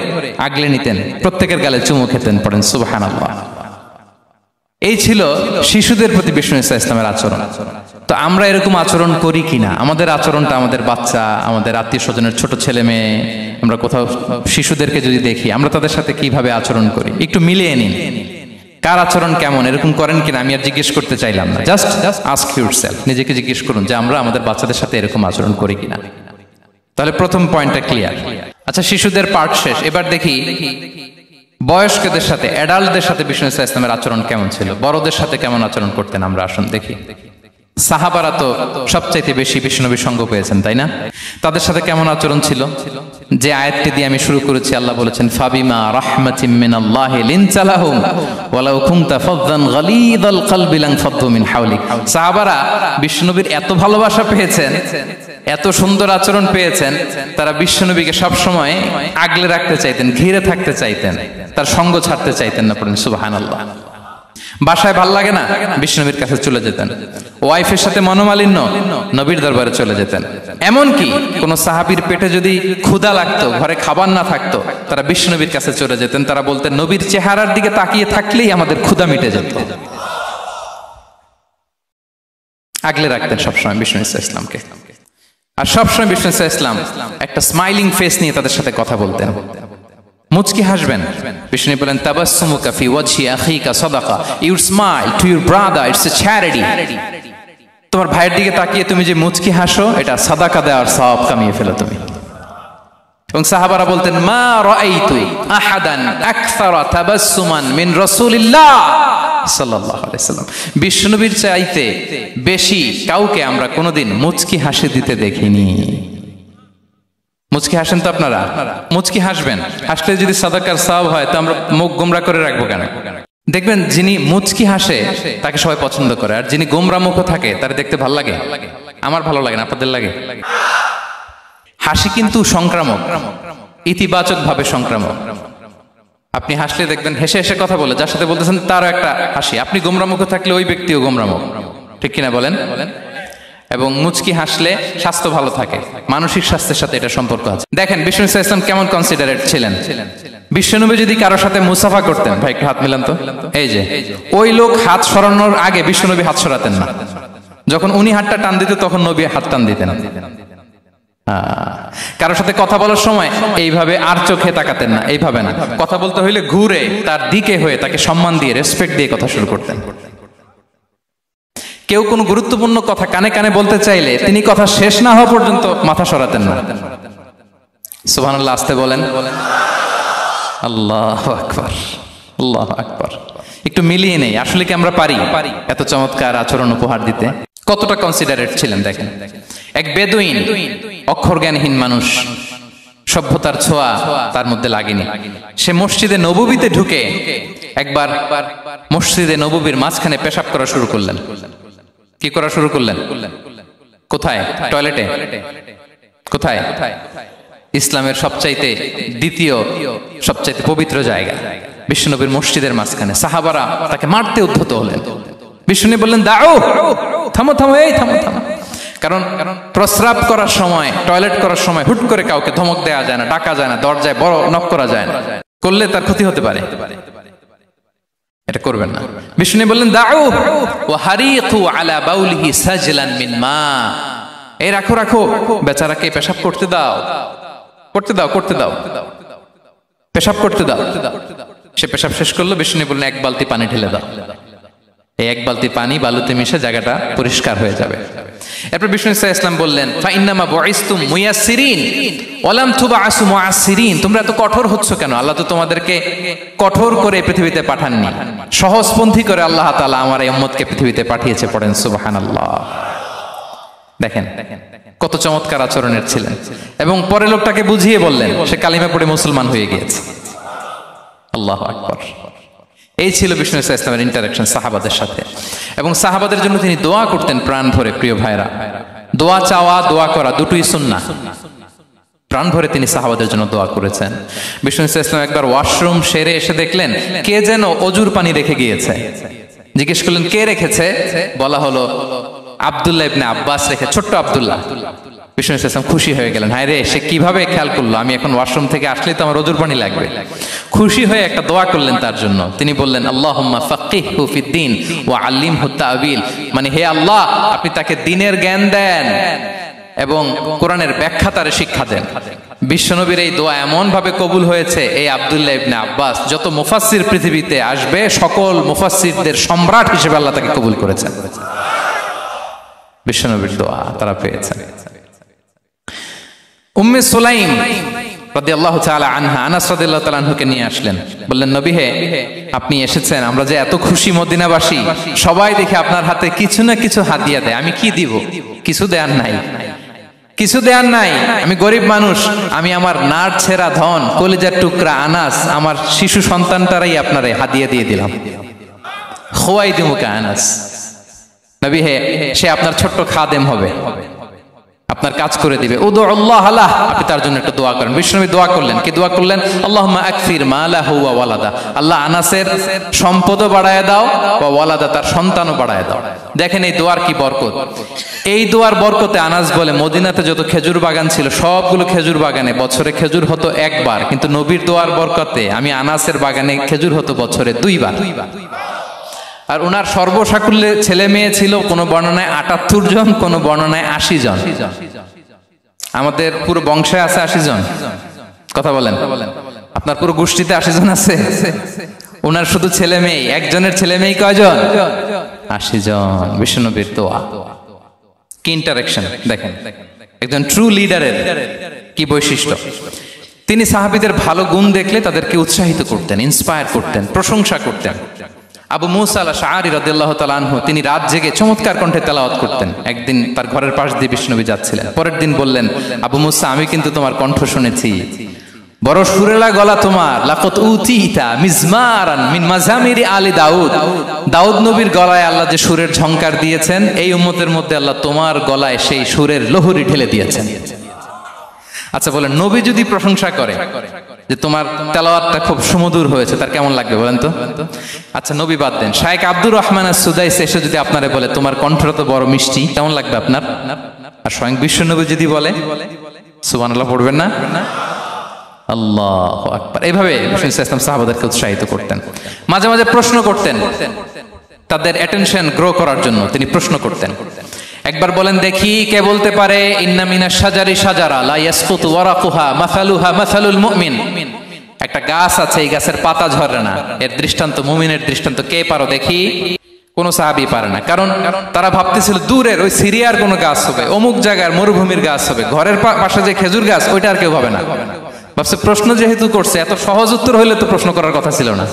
আগলে নিতেন, প্রত্যেকের গালে চুমু খেতেন। পড়েন সুবহানাল্লাহ। এই ছিল শিশুদের প্রতি বিষ্ণু ইসলামের আচরণ। তো আমরা এরকম আচরণ করি কিনা? আমাদের আচরণটা আমাদের বাচ্চা, আমাদের আত্মীয় স্বজনের ছোট ছেলে মেয়ে, আমরা কোথাও শিশুদেরকে যদি দেখি, আমরা তাদের সাথে কিভাবে আচরণ করি একটু মিলিয়ে নিন। কার আচরণ কেমন, এরকম করেন কিনা আমি আর জিজ্ঞেস করতে চাইলাম না, জাস্ট আস্ক ইউরসেলফ, নিজেকে জিজ্ঞেস করুন যে আমরা আমাদের বাচ্চাদের সাথে এরকম আচরণ করি কিনা। তাহলে প্রথম পয়েন্টটা ক্লিয়ার। আচ্ছা, শিশুদের পার্ট শেষ, এবার দেখি বয়স্কদের সাথে, অ্যাডাল্টদের সাথে বিষ্ণু ইসলামের আচরণ কেমন ছিল, বড়দের সাথে কেমন আচরণ করতেন আমরা। আসুন দেখি। সাহাবারা তো সবচাইতে বেশি বিশ্বনবীর সঙ্গ পেয়েছেন, তাই না? তাদের সাথে কেমন আচরণ ছিল? যে আয়াতটি দিয়ে আমি শুরু করেছি, আল্লাহ বলেছেন ফাবিমা রাহমাতিম মিনাল্লাহি লিনতা লাহুম ওয়ালাউ কুনতা ফাযযান গালিযাল কলবি লানফাদ্দু মিন হাওলিক। সাহাবারা বিশ্বনবীর এত ভালোবাসা পেয়েছেন, এত সুন্দর আচরণ পেয়েছেন, তারা বিশ্বনবীকে সবসময় আগলে রাখতে চাইতেন, ঘিরে থাকতে চাইতেন, তার সঙ্গ ছাড়তে চাইতেন না। পড়েন সুবহানাল্লাহ। বাসায় ভাল লাগে না, বিশ্বনবীর কাছে চলে যেতেন। ওয়াইফের সাথে মনোমালিন্য, নবীর দরবারে চলে যেতেন। এমনকি কোন সাহাবীর পেটে যদি ক্ষুধা লাগতো, ঘরে খাবার না থাকতো, তারা বিশ্বনবীর কাছে চলে যেতেন। তারা বলতেন নবীর চেহারার দিকে তাকিয়ে থাকলেই আমাদের ক্ষুধা মিটে যেত। আগলে রাখতেন সবসময় বিশ্বনবী সাল্লাল্লাহু আলাইহি ওয়াসাল্লামকে। আর সবসময় বিশ্বনবী সাল্লাল্লাহু আলাইহি ওয়াসাল্লাম একটা স্মাইলিং ফেস নিয়ে তাদের সাথে কথা বলতেন, মুচকি হাসবেন। বিষ্ণু বলেন তাবাসসুমুকা ফি ওয়াজহি আখিকা সাদাকা, you smile to your brother, it's a charity. তোমার ভাইয়ের দিকে তাকিয়ে তুমি যে মুচকি হাসো, এটা সাদাকা দেওয়ার সওয়াব কামিয়ে ফেলো তুমি। এবং সাহাবারা বলতেন মা রাআইতু আহাদান আকসারা তাবাসসুমান মিন রাসূলিল্লাহ সাল্লাল্লাহু আলাইহি ওয়াসাল্লাম। বিশ্বনবীর চাইতে বেশি কাউকে আমরা কোনোদিন মুচকি হাসি দিতে দেখিনি। মুচকি হাসেন তো আপনারা? মুচকি হাসবেন, হাসলে যদি সাদাকার সওয়াব হয় তো আমরা মুখ গোমরা করে রাখবো কেন? দেখবেন যিনি মুচকি হাসে তাকে সবাই পছন্দ করে, আর যিনি গোমরা মুখ থাকে তার দেখতে ভালো লাগে। আমার ভালো লাগে না, আপনাদের লাগে? হাসি কিন্তু সংক্রামক, ইতিবাচক ভাবে সংক্রামক। আপনি হাসলে দেখবেন হেসে হেসে কথা বলে, যার সাথে বলতেছেন তারও একটা হাসি। আপনি গোমরা মুখ থাকলে ওই ব্যক্তিও গোমরা মুখ, ঠিক কিনা বলেন? এবং মুচকি হাসলে স্বাস্থ্য ভালো থাকে, মানসিক স্বাস্থ্যের সাথে এটা সম্পর্ক আছে। দেখেন বিষ্ণু সাল্লাল্লাহু আলাইহি ওয়াসাল্লাম কেমন কনসিডারেট ছিলেন। বিশ্বনবী যদি কারোর সাথে মুসাফা করতেন, ভাই একটু হাত মিলান তো, এই যে ওই লোক হাত সরানোর আগে বিশ্বনবী হাত সরাতেন না। যখন উনি হাতটা টান দিতেন তখন নবী হাত টান দিতেন। কারোর সাথে কথা বলার সময় এইভাবে আর চোখে তাকাতেন না, এইভাবে না। কথা বলতে হইলে ঘুরে তার দিকে হয়ে তাকে সম্মান দিয়ে, রেসপেক্ট দিয়ে কথা শুরু করতেন। কেউ কোনো গুরুত্বপূর্ণ কথা কানে কানে বলতে চাইলে তিনি কথা শেষ না হওয়া পর্যন্ত মাথা সরাতেন না। সুবহানাল্লাহ, আস্তে বলেন। আল্লাহু আকবার, আল্লাহু আকবার। একটু মিলিয়ে নেই, আসলে কি আমরা পারি এত চমৎকার আচরণ উপহার দিতে? কতটা কনসিডারেট ছিলেন দেখেন। এক বেদুইন, অক্ষর জ্ঞানহীন মানুষ, সভ্যতার ছোঁয়া তার মধ্যে লাগেনি। সে মসজিদে নববীতে ঢুকে একবার মসজিদে নববীর মাঝখানে পেশাব করা শুরু করলেন। কি করা শুরু করলেন? কোথায়? টয়লেটে। কোথায়? ইসলামের সবচাইতে দ্বিতীয় সবচাইতে পবিত্র জায়গা বিশ্বনবীর মসজিদের মাঝখানে। সাহাবারা তাকে মারতে উদ্ধত হলেন। বিশ্বনবী বললেন দাও, থামো থামো, এই থামো থামো। কারণ প্রস্রাব করার সময়, টয়লেট করার সময় হুট করে কাউকে ধমক দেওয়া যায় না, ডাকা যায় না, দরজায় বড় নক করা যায় না, করলে তার ক্ষতি হতে পারে। এটা করবেন না। বিষ্ণু বললেন দাউ ওয়া হারিকু আলা বাউলিহি সাজলান মিন মা, এই রাখো রাখো, বেচারাকে পেশাব করতে দাও, করতে দাও, করতে দাও, পেশাব করতে দাও। সে পেশাব শেষ করলো। বিষ্ণু বললেন এক বালতি পানি ঢেলে দাও। এই এক বালতি পানি বালুতে মিশে জায়গাটা পরিষ্কার হয়ে যাবে। এরপর বিষ্ণু সাল্লাল্লাহু আলাইহি ওয়াসাল্লাম বললেন ফাইন্নামা বুইসতুম মুয়াসসিরিন ওয়া লাম তুবআসু মুআসসিরিন, তোমরা এত কঠোর হচ্ছ কেন? আল্লাহ তো তোমাদেরকে কঠোর করে পৃথিবীতে পাঠাননি, সহজপন্থী করে আল্লাহ তাআলা আমার এই উম্মতকে পৃথিবীতে পাঠিয়েছে। পড়েন সুবহানাল্লাহ। দেখেন কত চমৎকার আচরণের ছিলেন। এবং পরে লোকটাকে বুঝিয়ে বললেন, সে কালিমা পড়ে মুসলমান হয়ে গিয়েছে। আল্লাহু আকবার। এই ছিল বিষ্ণু সাল্লাল্লাহু আলাইহি ওয়াসাল্লামের ইন্টারঅ্যাকশন সাহাবাদের সাথে। এবং সাহাবাদের জন্য তিনি দোয়া করতেন প্রাণ ভরে। প্রিয় ভাইরা, দোয়া চাওয়া, দোয়া করা দুটোই সুন্নাহ। প্রাণ ভরে তিনি সাহাবাদের জন্য দোয়া করেছেন। বিষ্ণু সাল্লাল্লাহু আলাইহি ওয়াসাল্লাম একবার ওয়াশরুম সেরে এসে দেখলেন কে যেন অজুর পানি রেখে গিয়েছে। জিজ্ঞেস করলেন কে রেখেছে? বলা হলো আব্দুল্লাহ ইবনে আব্বাস রেখে, ছোট্ট আব্দুল্লাহ। বিষ্ণু সাল্লাল্লাহু আলাইহি ওয়াসাল্লাম খুশি হয়ে গেলেন, হায় রে, সে কিভাবে খেয়াল করলো, আমি এখন ওয়াশরুম থেকে আসলেই তো আমার অজুর পানি লাগবে। খুশি হয়ে একটা দোয়া করলেন তার জন্য। তিনি বললেন আল্লাহুম্মা ফাক্কিহহু ফিদ্দীন ওয়া আল্লিমহু তা'ওয়িল, মানে হে আল্লাহ, আপনি তাকে দ্বীনের জ্ঞান দেন এবং কোরআনের ব্যাখ্যা তারে শিক্ষা দেন। বিশ্বনবীর এই দোয়া এমন ভাবে কবুল হয়েছে, এই আব্দুল্লাহ ইবনে আব্বাস যত মুফাসসির পৃথিবীতে আসবে সকল মুফাসসিরদের সম্রাট হিসেবে আল্লাহ তাকে কবুল করেছেন। বিশ্বনবীর দোয়া তারা পেয়েছেন। উম্মে সুলাইম রাদিয়াল্লাহু তাআলা আনহা, আনাস রাদিয়াল্লাহু তাআলা আনহুকে নিয়ে আসলেন, বললেন নবী হে, আপনি এসেছেন, আমরা যে এত খুশি মদিনাবাসী, সবাই দেখে আপনার হাতে কিছু না কিছু হাদিয়া দেয়, আমি কি দিব? কিছু দেয়ার নাই, কিছু দেয়ার নাই, আমি গরিব মানুষ, আমি আমার নাড় ছেঁড়া ধন, কলিজার টুকরা আনাস, আমার শিশু সন্তানটারাই আপনারে হাদিয়া দিয়ে দিলাম। খুয়াইদুমুকা আনাস, নবী হে, সে আপনার ছোট্ট খাদেম হবে, আপনার কাজ করে দিবে। উদুল্লাহ আলাহ, আপনি তার জন্য একটা দোয়া করেন। বিশ্বনবী দোয়া করলেন, কি দোয়া করলেন? আল্লাহুম্মা আকসির মালাহু ওয়া ওয়ালাদা, আল্লাহ আনাসের সম্পদও বাড়ায় দাও, ওয়া ওয়ালাদা, তার সন্তানও বাড়ায় দাও। দেখেন এই দোয়ার কি বরকত। এই দোয়ার বরকতে আনাস বলে, মদিনাতে যত খেজুর বাগান ছিল সবগুলো খেজুর বাগানে বছরে খেজুর হতো একবার, কিন্তু নবীর দোয়ার বরকতে আমি আনাসের বাগানে খেজুর হতো বছরে 2 বার। আর ওনার সর্বসাকুল্যে ছেলে মেয়ে ছিল, কোন বর্ণনায় 78 জন, কোন বর্ণনায় 80 জন। আমাদের পুরো বংশে আছে 80 জন, কথা বলেন। আপনার পুরো গোষ্ঠীতে 80 জন আছে? ওনার শুধু ছেলে মেয়ে, একজনের ছেলে মেয়ে কয়জন? 80 জন। বিশ্বনবীর দোয়া, কি ইন্টারেকশন দেখেন, একজন ট্রু লিডারের কি বৈশিষ্ট্য। তিনি সাহাবীদের ভালো গুণ দেখলে তাদেরকে উৎসাহিত করতেন, ইন্সপায়ার করতেন, প্রশংসা করতেন। আবু মুসা আল-আশআরী রাদিয়াল্লাহু তাআলা আনহু, তিনি রাত জেগে চমৎকার কণ্ঠে তেলাওয়াত করতেন। একদিন তার ঘরের পাশ দিয়ে বিশ্বনবী যাচ্ছিলেন, পরের দিন বললেন, আবু মুসা, আমি কিন্তু তোমার কণ্ঠ শুনেছি, বড় সুরেলা গলা তোমার। লাকাত উতিতা মিজমারান মিন মাজামিরি আলি দাউদ, দাউদ নবীর গলায় আল্লাহ যে সুরের ঝংকার দিয়েছেন, এই উম্মতের মধ্যে আল্লাহ তোমার গলায় সেই সুরের লহরী ঢেলে দিয়েছেন। আচ্ছা বলেন, নবী যদি প্রশংসা করে যে তোমার তেলাওয়াতটা খুব সুমধুর হয়েছে, তার কেমন লাগবে বলেন তো? আচ্ছা নবী বাদ দেন, শায়েখ আব্দুর রহমান আস-সুদাইসি এসে যদি আপনারে বলে তোমার কণ্ঠটা তো বড় মিষ্টি, কেমন লাগবে আপনার? আর স্বয়ং বিশ্বনবী যদি বলে, সুবহানাল্লাহ পড়বেন না? আল্লাহু আকবার। এইভাবে রাসূল সাল্লাল্লাহু আলাইহি ওয়াসাল্লাম সাহাবাদেরকে উৎসাহিত করতেন। মাঝে মাঝে প্রশ্ন করতেন, তাদের অ্যাটেনশন গ্রো করার জন্য তিনি প্রশ্ন করতেন। একবার বলেন দেখি, কে বলতে পারে ইন্না মিনাশ শাজারি শাজারা লা ইয়াসকুতু ওয়ারাকুহা মাসালুহা মাসালুল মুমিন, একটা গাছ আছে, এই গাছের পাতা ঝরে না, এর দৃষ্টান্ত মুমিনের দৃষ্টান্ত। কে পারো দেখি? কোন সাহাবী পারে না, কারণ তারা ভাবতেছিল দূরের ওই সিরিয়ার কোন গাছ হবে, অমুক জায়গার মরুভূমির গাছ হবে, ঘরের পাশে যে খেজুর গাছ ওইটা আর কেউ হবে না। ভাবছে প্রশ্ন যেহেতু করছে, এত সহজ উত্তর হইলে তো প্রশ্ন করার কথা ছিল না।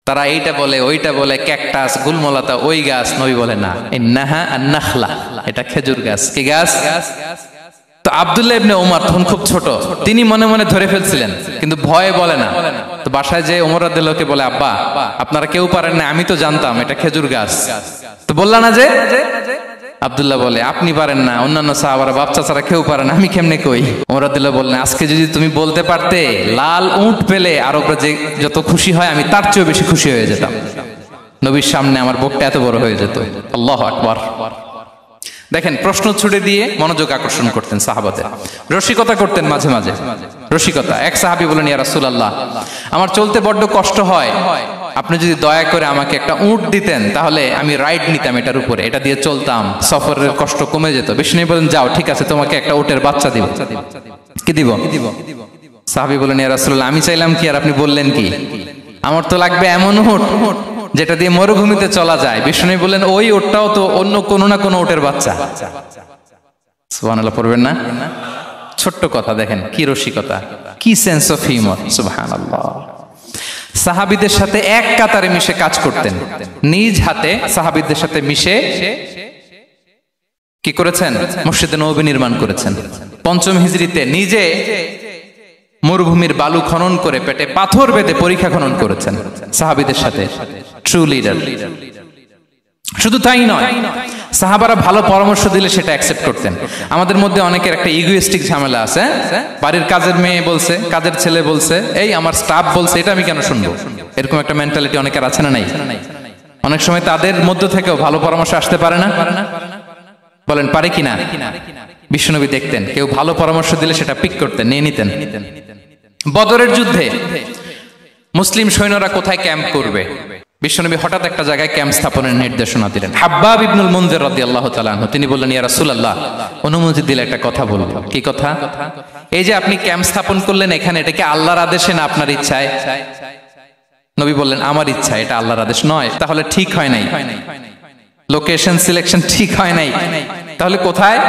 তারা এইটা বলে, ওইটা বলে, ক্যাকটাস, গুলমলাতা, ওই গাছ। নবী বলে না, ইন্নাহা আন-নাখলা, এটা খেজুর গাছ। কি গাছ? তো আব্দুল্লাহ ইবনে ওমর তখন খুব ছোট, তিনি মনে মনে ধরে ফেলছিলেন, কিন্তু ভয়ে বলে না। তো বাসায় যে ওমর রাদিয়াল্লাহুকে বলে, আব্বা আপনারা কেউ পারেন না, আমি তো জানতাম এটা খেজুর গাছ, তো বললা না যে? আব্দুল্লাহ বলে, আপনি পারেন না, অন্যান্য সাহাবারা বাচ্চা ছাড়া কেউ পারে না, আমি কেমনে কই? ওমর রাদিয়াল্লাহু বললেন, আজকে যদি তুমি বলতে পারতে, লাল উট পেলে আরবরা যে যত খুশি হয়, আমি তার চেয়েও বেশি খুশি হয়ে যেতাম। নবীর সামনে আমার বুকটা এত বড় হয়ে যেত। আল্লাহু আকবার। দেখেন, প্রশ্ন ছুড়ে দিয়ে মনোযোগ আকর্ষণ করতেন সাহাবাদের, রসিকতা করতেন মাঝে মাঝে, রসিকতা। এক সাহাবী বলেন, ইয়া রাসূলুল্লাহ, আমার চলতে বড্ড কষ্ট হয়, আপনি যদি দয়া করে আমাকে একটা উট দিতেন, তাহলে আমি রাইড নিতাম এটার উপরে, এটা দিয়ে চলতাম, সফরের কষ্ট কমে যেত। বিষ্ণু বলেন, যাও, ঠিক আছে, তোমাকে একটা উটের বাচ্চা দিব। কি দিব? সাহাবী বলেন, ইয়া রাসূলুল্লাহ, আমি চাইলাম কি আর আপনি বললেন কি? আমার তো লাগবে এমন উট যেটা দিয়ে মরুভূমিতে চলা যায়। বিষ্ণু বললেন, ওই উটটাও তো অন্য কোনো না কোনো উটের বাচ্চা। সুবহানাল্লাহ পড়বেন না? ছোট্ট কথা, দেখেন কি রসিকতা, কি সেন্স অফ হিউমার। সুবহানাল্লাহ। সাহাবীদের সাথে এক কাতারে মিশে কাজ করতেন, নিজ হাতে সাহাবীদের সাথে মিশে কি করেছেন? মসজিদে নববী নির্মাণ করেছেন। 5ম হিজরিতে নিজে মরুভূমির বালু খনন করে পেটে পাথর বেঁধে পরীক্ষা খনন করেছেন সাহাবীদের সাথে। True leader. শুধু তাই নয়, সাহাবারা ভালো পরামর্শ দিলে সেটা অ্যাকসেপ্ট করতেন। আমাদের মধ্যে অনেকের একটা ইগোইস্টিক ঝামেলা আছে, বাড়ির কাজের মেয়ে বলছে, কাজের ছেলে বলছে, এই আমার স্টাফ বলছে, এটা আমি কেন শুনবো? এরকম একটা মেন্টালিটি অনেকের আছে না নাই? অনেক সময় তাদের মধ্য থেকেও ভালো পরামর্শ আসতে পারে না? বলেন পারে কিনা? বিশ্বনবী দেখতেন, কেউ ভালো পরামর্শ দিলে সেটা পিক করতেন, নিয়ে নিতেন। বদরের যুদ্ধে মুসলিম সৈন্যরা কোথায় ক্যাম্প করবে, বিশ্বনবী হঠাৎ একটা জায়গায় ক্যাম্প স্থাপনের নির্দেশনা দিলেন। হাব্বাব ইবনুল মুনজির রাদিয়াল্লাহু তাআলা আনহু, তিনি বললেন, ইয়া রাসূলুল্লাহ, অনুমতি দিলে একটা কথা বলবো। কি কথা? এই যে আপনি ক্যাম্প স্থাপন করলেন এখানে, এটা কি আল্লাহর আদেশে না আপনার ইচ্ছায়? নবী বললেন, আমার ইচ্ছা, এটা আল্লাহর আদেশ নয়। তাহলে ঠিক হয় নাই। লোকেশন সিলেকশন ঠিক হয় নাই, তাহলে কোথায়?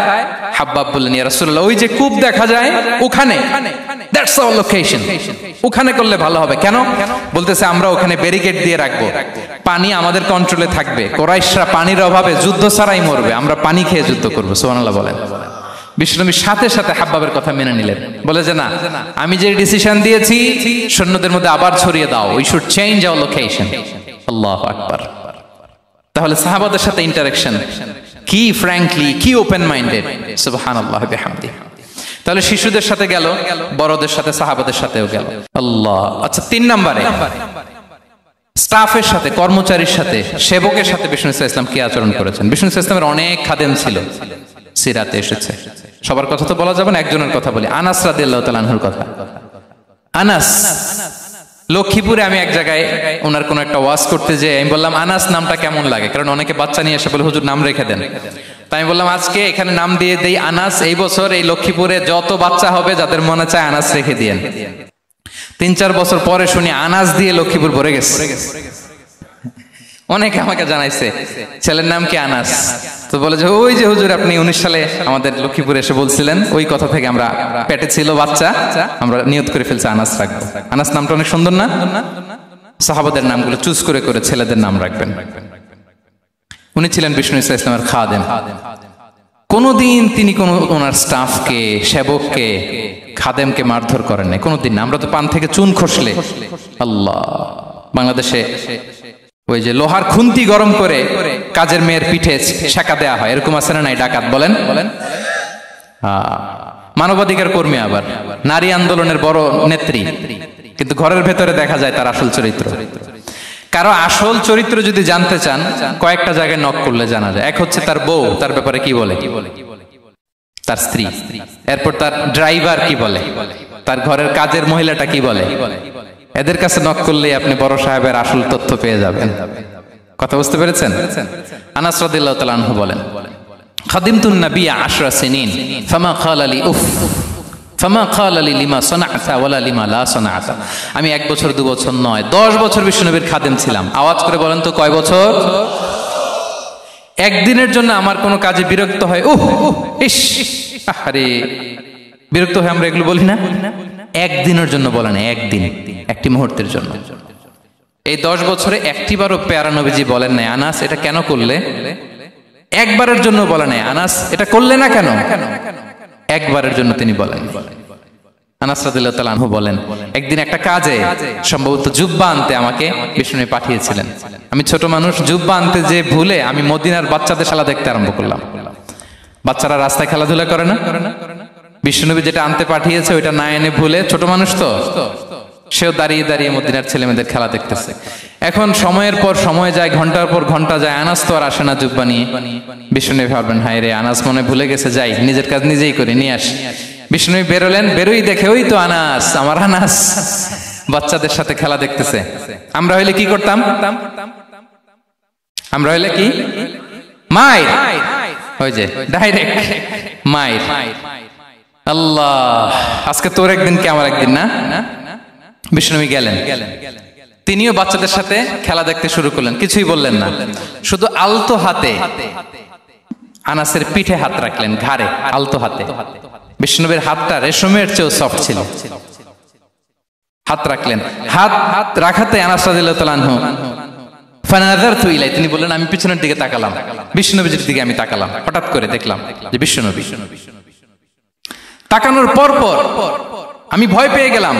হাব্বাব বললেন, ইয়া রাসূলুল্লাহ, ওই যে কূপ দেখা যায় ওখানে, দ্যাটস আওয়ার লোকেশন, ওখানে করলে ভালো হবে। কেন? বলতেছে আমরা ওখানে ব্যারিকেড দিয়ে রাখবো, পানি আমাদের কন্ট্রোলে থাকবে, কুরাইশরা পানির অভাবে যুদ্ধ ছাড়াই মরবে, আমরা পানি খেয়ে যুদ্ধ করবো। সুবহানাল্লাহ বলেন। বিশ্বনবী সাথে সাথে হাব্বাবের কথা মেনে নিলেন, বলে যে না, আমি যে ডিসিশন দিয়েছি সৈন্যদের মধ্যে আবার ছড়িয়ে দাও, we should change our location. আল্লাহু আকবার। তাহলে সাহাবাদের সাথে ইন্টারেকশন কি ফ্র্যাঙ্কলি, কি ওপেন মাইন্ডেড, সুবহানাল্লাহ বিহামদিহি। তাহলে শিশুদের সাথে গেল, বড়দের সাথে, সাহাবাদের সাথেও গেল। আল্লাহ। আচ্ছা, 3 নম্বরে স্টাফের সাথে, কর্মচারীর সাথে, সেবকের সাথে বিষ্ণু ইসলাম কি আচরণ করেছেন? বিষ্ণু ইসলামের অনেক খাদেম ছিল, সিরাতে এসেছে। সবার কথা তো বলা যাবে না, একজনের কথা বলি, আনাস রাদিয়াল্লাহু তাআলা আনহুর কথা। আনাস, লক্ষ্মীপুরে আমি এক জায়গায় ওনার কোন একটা ওয়াজ করতে যেয়ে আমি বললাম আনাস নামটা কেমন লাগে, কারণ অনেকে বাচ্চা নিয়ে এসে বলে হুজুর নাম রেখে দেন। তাই আমি বললাম আজকে এখানে নাম দিয়ে দেই আনাস, এই বছর এই লক্ষ্মীপুরে যত বাচ্চা হবে যাদের মনে চায় আনাস রেখে দিয়েন। 3-4 বছর পরে শুনি আনাস দিয়ে লক্ষ্মীপুর ভরে গেছে। অনেকে আমাকে জানাইছে ছেলের নাম কি আনাস, তো বলে যে ওই যে হুজুর আপনি 19 সালে আমাদের লক্ষ্মীপুরে এসে বলছিলেন, ওই কথা থেকে আমরা, পেটে ছিল বাচ্চা, আমরা নিয়ত করে ফেলছি আনাস রাখবো। আনাস নামটা অনেক সুন্দর না? সাহাবাদের নামগুলো চুজ করে করে ছেলেদের নাম রাখবেন। উনি ছিলেন বিষ্ণু ইসলামের খাদেম। কোনদিন তিনি কোন ওনার স্টাফকে, সেবককে, খাদেমকে মারধর করেন নাই, কোনদিন না। আমরা তো পান থেকে চুন খসলে, আল্লাহ, বাংলাদেশে ওই যে লোহার খুন্তি গরম করে কাজের মেয়ের পিঠে শেখা দেয়া হয়, এরকম আছে না নাই? ডাকাত বলেন, মানবাধিকার কর্মী, আবার নারী আন্দোলনের বড় নেত্রী, কিন্তু ঘরের ভেতরে দেখা যায় তার আসল চরিত্র। কারো আসল চরিত্র যদি জানতে চান, কয়েকটা জায়গায় নক করলে জানা যায়। এক হচ্ছে তার বউ, তার ব্যাপারে কি বলে, তার স্ত্রী। এরপর তার ড্রাইভার কি বলে, তার ঘরের কাজের মহিলাটা কি বলে। এদের কাছে নক করলে আপনি বড় সাহেবের আসল তথ্য পেয়ে যাবেন। কথা বুঝতে পেরেছেন? আনাস রাদিয়াল্লাহু তাআলা আনহু বলেন, খাদিমতুন নবিয়্য 10 সিনিন ফামা ক্বালা লি উফ ফামা ক্বালা লি লিমা সানা'তা ওয়ালা লিমা লা সানা'তা। আমি 1 বছর 2 বছর নয়, 10 বছর বিশ্বনবীর খাদেম ছিলাম। আওয়াজ করে বলেন তো কয় বছর? একদিনের জন্য আমার কোনো কাজে বিরক্ত হয়, ইস, আরে বিরক্ত হয়, আমরা এগুলো বলি না? একদিনের জন্য বলে না, একদিন, একটি মুহূর্তের জন্য। এই 10 বছরে একটিবারও পেয়ারা নবীজি বলেন নাই আনাস এটা কেন করলে। একবারের জন্য বলে নাই আনাস এটা করলে না কেন। একবারের জন্য তিনি বলেন। আনাস রাদিয়াল্লাহু তাআলা আনহু বলেন, একদিন একটা কাজে, সম্ভবত জুব্বা আনতে আমাকে বিষ্ণু পাঠিয়েছিলেন। আমি ছোট মানুষ, জুব্বা আনতে যে ভুলে আমি মদিনার বাচ্চাদের খেলা দেখতে আরম্ভ করলাম। বাচ্চারা রাস্তায় খেলাধুলা করে না? বিষ্ণুনবী যেটা আনতে পাঠিয়েছে ওইটা না এনে ভুলে, ছোট মানুষ তো, সেও দাঁড়িয়ে দাঁড়িয়ে মদিনার ছেলেমেয়েদের খেলা দেখতেছে। এখন সময়ের পর সময় যায়, ঘন্টার পর ঘন্টা যায়, আনাস তো আর আসে না জুব্বা নিয়ে। বিষ্ণুনবী ভাবলেন হায় রে, আনাস মনে ভুলে গেছে, যাই নিজের কাজ নিজেই করে নিয়ে আসি। বিষ্ণুনবী বেরোলেন, বেরোই দেখে ওই তো আনাস, আমার আনাস বাচ্চাদের সাথে খেলা দেখতেছে। আমরা হইলে কি করতাম? আমরা হইলে কি মাইর, ওই যে ডাইরেক্ট মাইর। আল্লাহ, আজকে তোর একদিন কি আমার একদিন না। বিষ্ণুনবী গেলেন, তিনিও বাচ্চাদের সাথে খেলা দেখতে শুরু করলেন, কিছুই বললেন না, শুধু আলতো হাতে আনাসের পিঠে হাত রাখলেন, ঘাড়ে আলতো হাতে। বিষ্ণুনবীর হাতটা রেশমের চেয়েও সফট ছিল। হাত রাখলেন, হাত রাখাতে আনাস রাদিয়াল্লাহু তাআলা আনহু ফানাযারতু ইলাই, তিনি বললেন আমি পিছনের দিকে তাকালাম, বিষ্ণুনবীর দিকে আমি তাকালাম। হঠাৎ করে দেখলাম যে বিষ্ণুনবী। তাকানোর পর পর আমি ভয় পেয়ে গেলাম,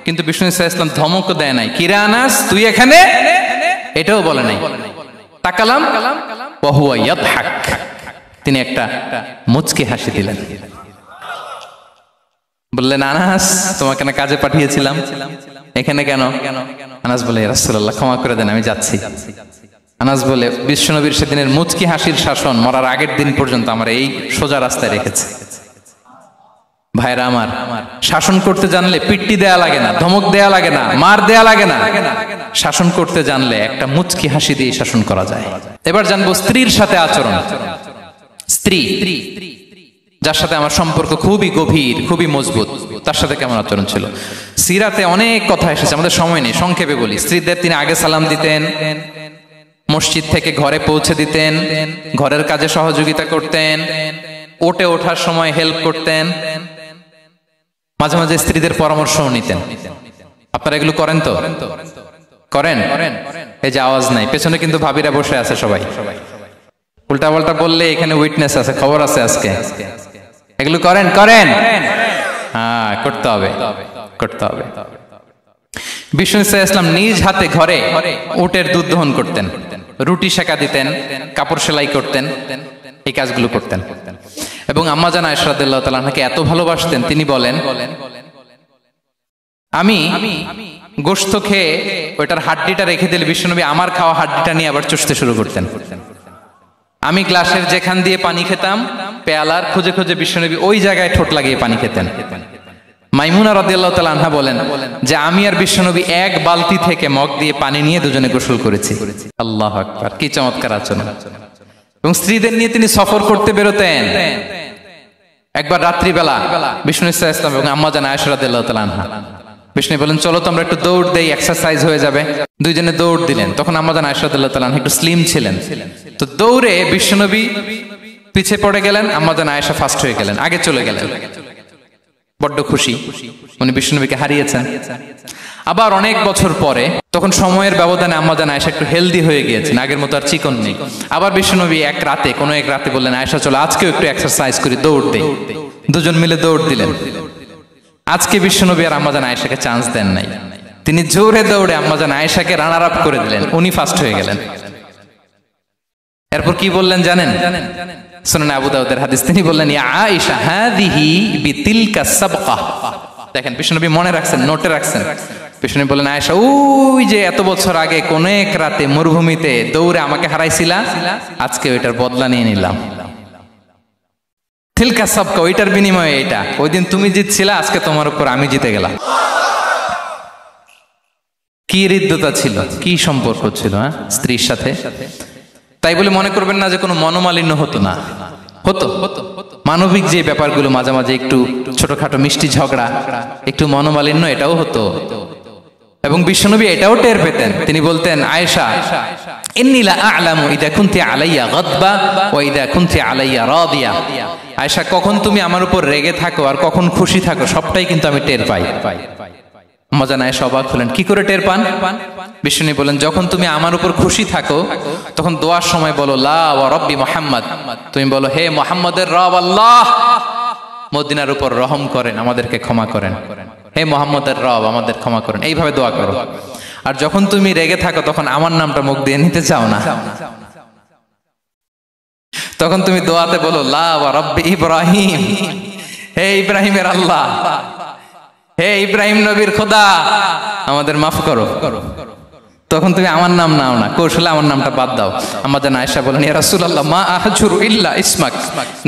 কিন্তু বিষ্ণু ইসলাম ধমক দেয় নাই, কিরে আনাস তুই এখানে, এটাও বলে নাই। তাকালাম, ওয়া হুয়া ইয়াদহাক, তিনি একটা মুচকি হাসি দিলেন। বললেন আনাস তোমাকে না কাজে পাঠিয়েছিলাম, এখানে কেন? আনাস বলে ইয়া রাসূলুল্লাহ ক্ষমা করে দেন, আমি যাচ্ছি। আনাস বলে বিশ্বনবীর সেদিনের মুচকি হাসির শাসন মরার আগের দিন পর্যন্ত আমার এই সোজা রাস্তায় রেখেছে। ভাইরা আমার, শাসন করতে জানলে পিট্টি দেয়া লাগে না, ধমক দেয়া লাগে না, মার দেয়া লাগে না। শাসন করতে জানলে একটা মুচকি হাসি দিয়ে শাসন করা যায়। এবার জানবো স্ত্রীর সাথে আচরণ। স্ত্রী, যার সাথে আমার সম্পর্ক খুবই গভীর, খুবই মজবুত, তার সাথে কেমন আচরণ ছিল। সিরাতে অনেক কথা এসেছে, আমাদের সময় নেই, সংক্ষেপে বলি। স্ত্রীদের তিনি আগে সালাম দিতেন, মসজিদ থেকে ঘরে পৌঁছে দিতেন, ঘরের কাজে সহযোগিতা করতেন, ওঠে ওঠার সময় হেল্প করতেন, মাঝে মাঝে স্ত্রীদের পরামর্শও নিতেন। আপনারা এগুলো করেন তো? করেন? এই যে আওয়াজ নাই, পেছনে কিন্তু ভাবিরা বসে আছে সবাই। উল্টা পাল্টা বললে এখানে উইটনেস আছে, খবর আছে আজকে। এগুলো করেন? হ্যাঁ, করতে হবে, করতে হবে। বিষ্ণু ইসলাম নিজ হাতে ঘরে উটের দুধ দহন করতেন, রুটি সেকা দিতেন, কাপড় সেলাই করতেন, এই কাজগুলো করতেন। এবং আম্মা জান আয়েশা রাদিয়াল্লাহু তাআলা আনহাকে এত ভালোবাসতেন, তিনি বলেন, আমি গোশত খেয়ে ওইটার হাড্ডিটা রেখে দিলে বিশ্বনবী আমার খাওয়া হাড্ডিটা নিয়ে আবার চুষতে শুরু করতেন। আমি গ্লাসের যেখান দিয়ে পানি খেতাম, পেয়ালার খুঁজে খুঁজে বিশ্বনবী ওই জায়গায় ঠোঁট লাগিয়ে পানি খেতেন। মাইমুনা রাদিয়াল্লাহু তাআলা আনহা বলেন যে আমি আর বিশ্বনবী এক বালতি থেকে মগ দিয়ে পানি নিয়ে দুজনে গোসল করেছি। আল্লাহু আকবার, কি চমৎকার আচরণ। এবং স্ত্রীদের নিয়ে তিনি সফর করতে বেরোতেন। একবার রাত্রিবেলা বিষ্ণু ইসলাম এবং আম্মা জান আয়েশা রাদিয়াল্লাহু তাআলা আনহা, বিষ্ণু বলেন চলো তো আমরা একটু দৌড় দেই, এক্সারসাইজ হয়ে যাবে। দুইজনে দৌড় দিলেন। তখন আম্মা জান আয়েশা রাদিয়াল্লাহু তাআলা আনহা একটু স্লিম ছিলেন, তো দৌড়ে বিশ্বনবী পিছে পড়ে গেলেন, আম্মা জান আয়েশা ফার্স্ট হয়ে গেলেন, আগে চলে গেলেন। বড্ড খুশি, উনি বিশ্বনবীকে হারিয়েছেন। আবার অনেক বছর পরে, তখন সময়ের ব্যবধানে আম্মা জান আয়েশা একটু হেলদি হয়ে গিয়েছেন, আগের মতো আর চিকন নেই। আবার বিশ্বনবী এক রাতে বললেন আয়েশা চলো আজকেও একটু এক্সারসাইজ করি, দৌড় দেই। দুজন মিলে দৌড় দিলেন। আজকে বিশ্বনবী আর আম্মা জান আয়েশাকে চান্স দেন নাই, তিনি জোরে দৌড়ে আম্মা জান আয়েশাকে রানার আপ করে দিলেন, উনি ফার্স্ট হয়ে গেলেন। এরপর কি বললেন জানেন? সুনান আবু দাউদের হাদিস, তিনি বললেন ইয়া আয়েশা হাদিহি বিতিলকা সাবকা। দেখেন বিশ্বনবী মনে রাখছেন, নোটে রাখছেন। বিশ্বনবী বললেন আয়েশা, ওই যে এত বছর আগে কোন এক রাতে মরুভূমিতে দৌড়ে আমাকে হারাইছিলা, আজকে ওইটার বদলা নিয়ে নিলাম। তিলকা সাবকা, ওইটার বিনিময়ে এটা। ওই দিন তুমি জিতছিলা, আজকে তোমার উপর আমি জিতে গেলাম। কি হৃদ্যতা ছিল, কি সম্পর্ক ছিল হ্যাঁ স্ত্রীর সাথে। তাই বলে মনে করবেন না যে কোনো মনোমালিন্য হতো না, হতো। মানবিক যে ব্যাপারগুলো মাঝে মাঝে একটু ছোটখাটো মিষ্টি ঝগড়া, একটু মনোমালিন্য, এটাও হতো। এবং বিশ্বনবী এটাও টের পেতেন। তিনি বলতেন আয়েশা, ইন্নী লা আ'লামু ইযা কুনতি আলাইয়া গাদবা ওয়া ইযা কুনতি আলাইয়া রাদিয়া। আয়েশা, কখন তুমি আমার উপর রেগে থাকো আর কখন খুশি থাকো সবটাই কিন্তু আমি টের পাই। আম্মা জান আয়েশা অবাক হলেন, কি করে টের পান? বিশ্বনবী বলেন যখন তুমি আমার উপর খুশি থাকো তখন দোয়ার সময় বলো লা ওয়া রাব্বি মুহাম্মদ, তুমি বলো হে মুহাম্মদের রব আল্লাহ, মদিনার উপর রহম করেন, আমাদেরকে ক্ষমা করেন। হে মুহাম্মদের রব, আমাদের ক্ষমা করেন, এইভাবে দোয়া করো। আর যখন তুমি রেগে থাকো তখন আমার নামটা মুখ দিয়ে নিতে চাও না, তখন তুমি দোয়াতে বলো লা ওয়া রাব্বি ইব্রাহিম, হে ইব্রাহিমের আল্লাহ, হে ইব্রাহিম নবীর খোদা, আমাদের মাফ করো। তখন তুমি আমার নাম নাও না, কৌশলে আমার নামটা বাদ দাও। আম্মা জান আয়েশা বলেন ইয়া রাসূলুল্লাহ মা আহজুরু ইল্লা ইসমাক,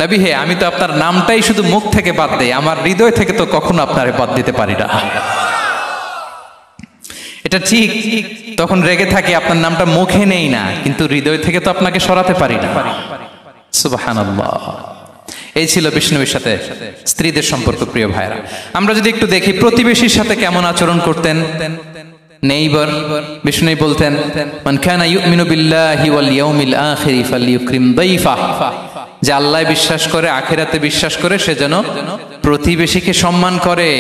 নবী হে আমি তো আপনার নামটাই শুধু মুখ থেকে বাদ দেই, আমার হৃদয় থেকে তো কখনো আপনারে বাদ দিতে পারি না। এটা ঠিক, তখন রেগে থাকি, আপনার নামটা মুখে নেই না, কিন্তু হৃদয় থেকে তো আপনাকে সরাতে পারি না। সুবহানাল্লাহ। এই ছিল বিষ্ণুবীর সাথে স্ত্রীদের সম্পর্ক। প্রিয় ভাইরা, আমরা যদি একটু দেখি প্রতিবেশীর সাথে কেমন আচরণ করতেন। নেইবার, বিষ্ণু বলতেন মান কানা ইউমিনু বিল্লাহি ওয়াল ইয়াউমিল আখিরি ফালইউকরিম দাইফা, যে আল্লাহ বিশ্বাস করে, আখিরাতে বিশ্বাস করে, সে যেন প্রতিবেশীকে সম্মান করে।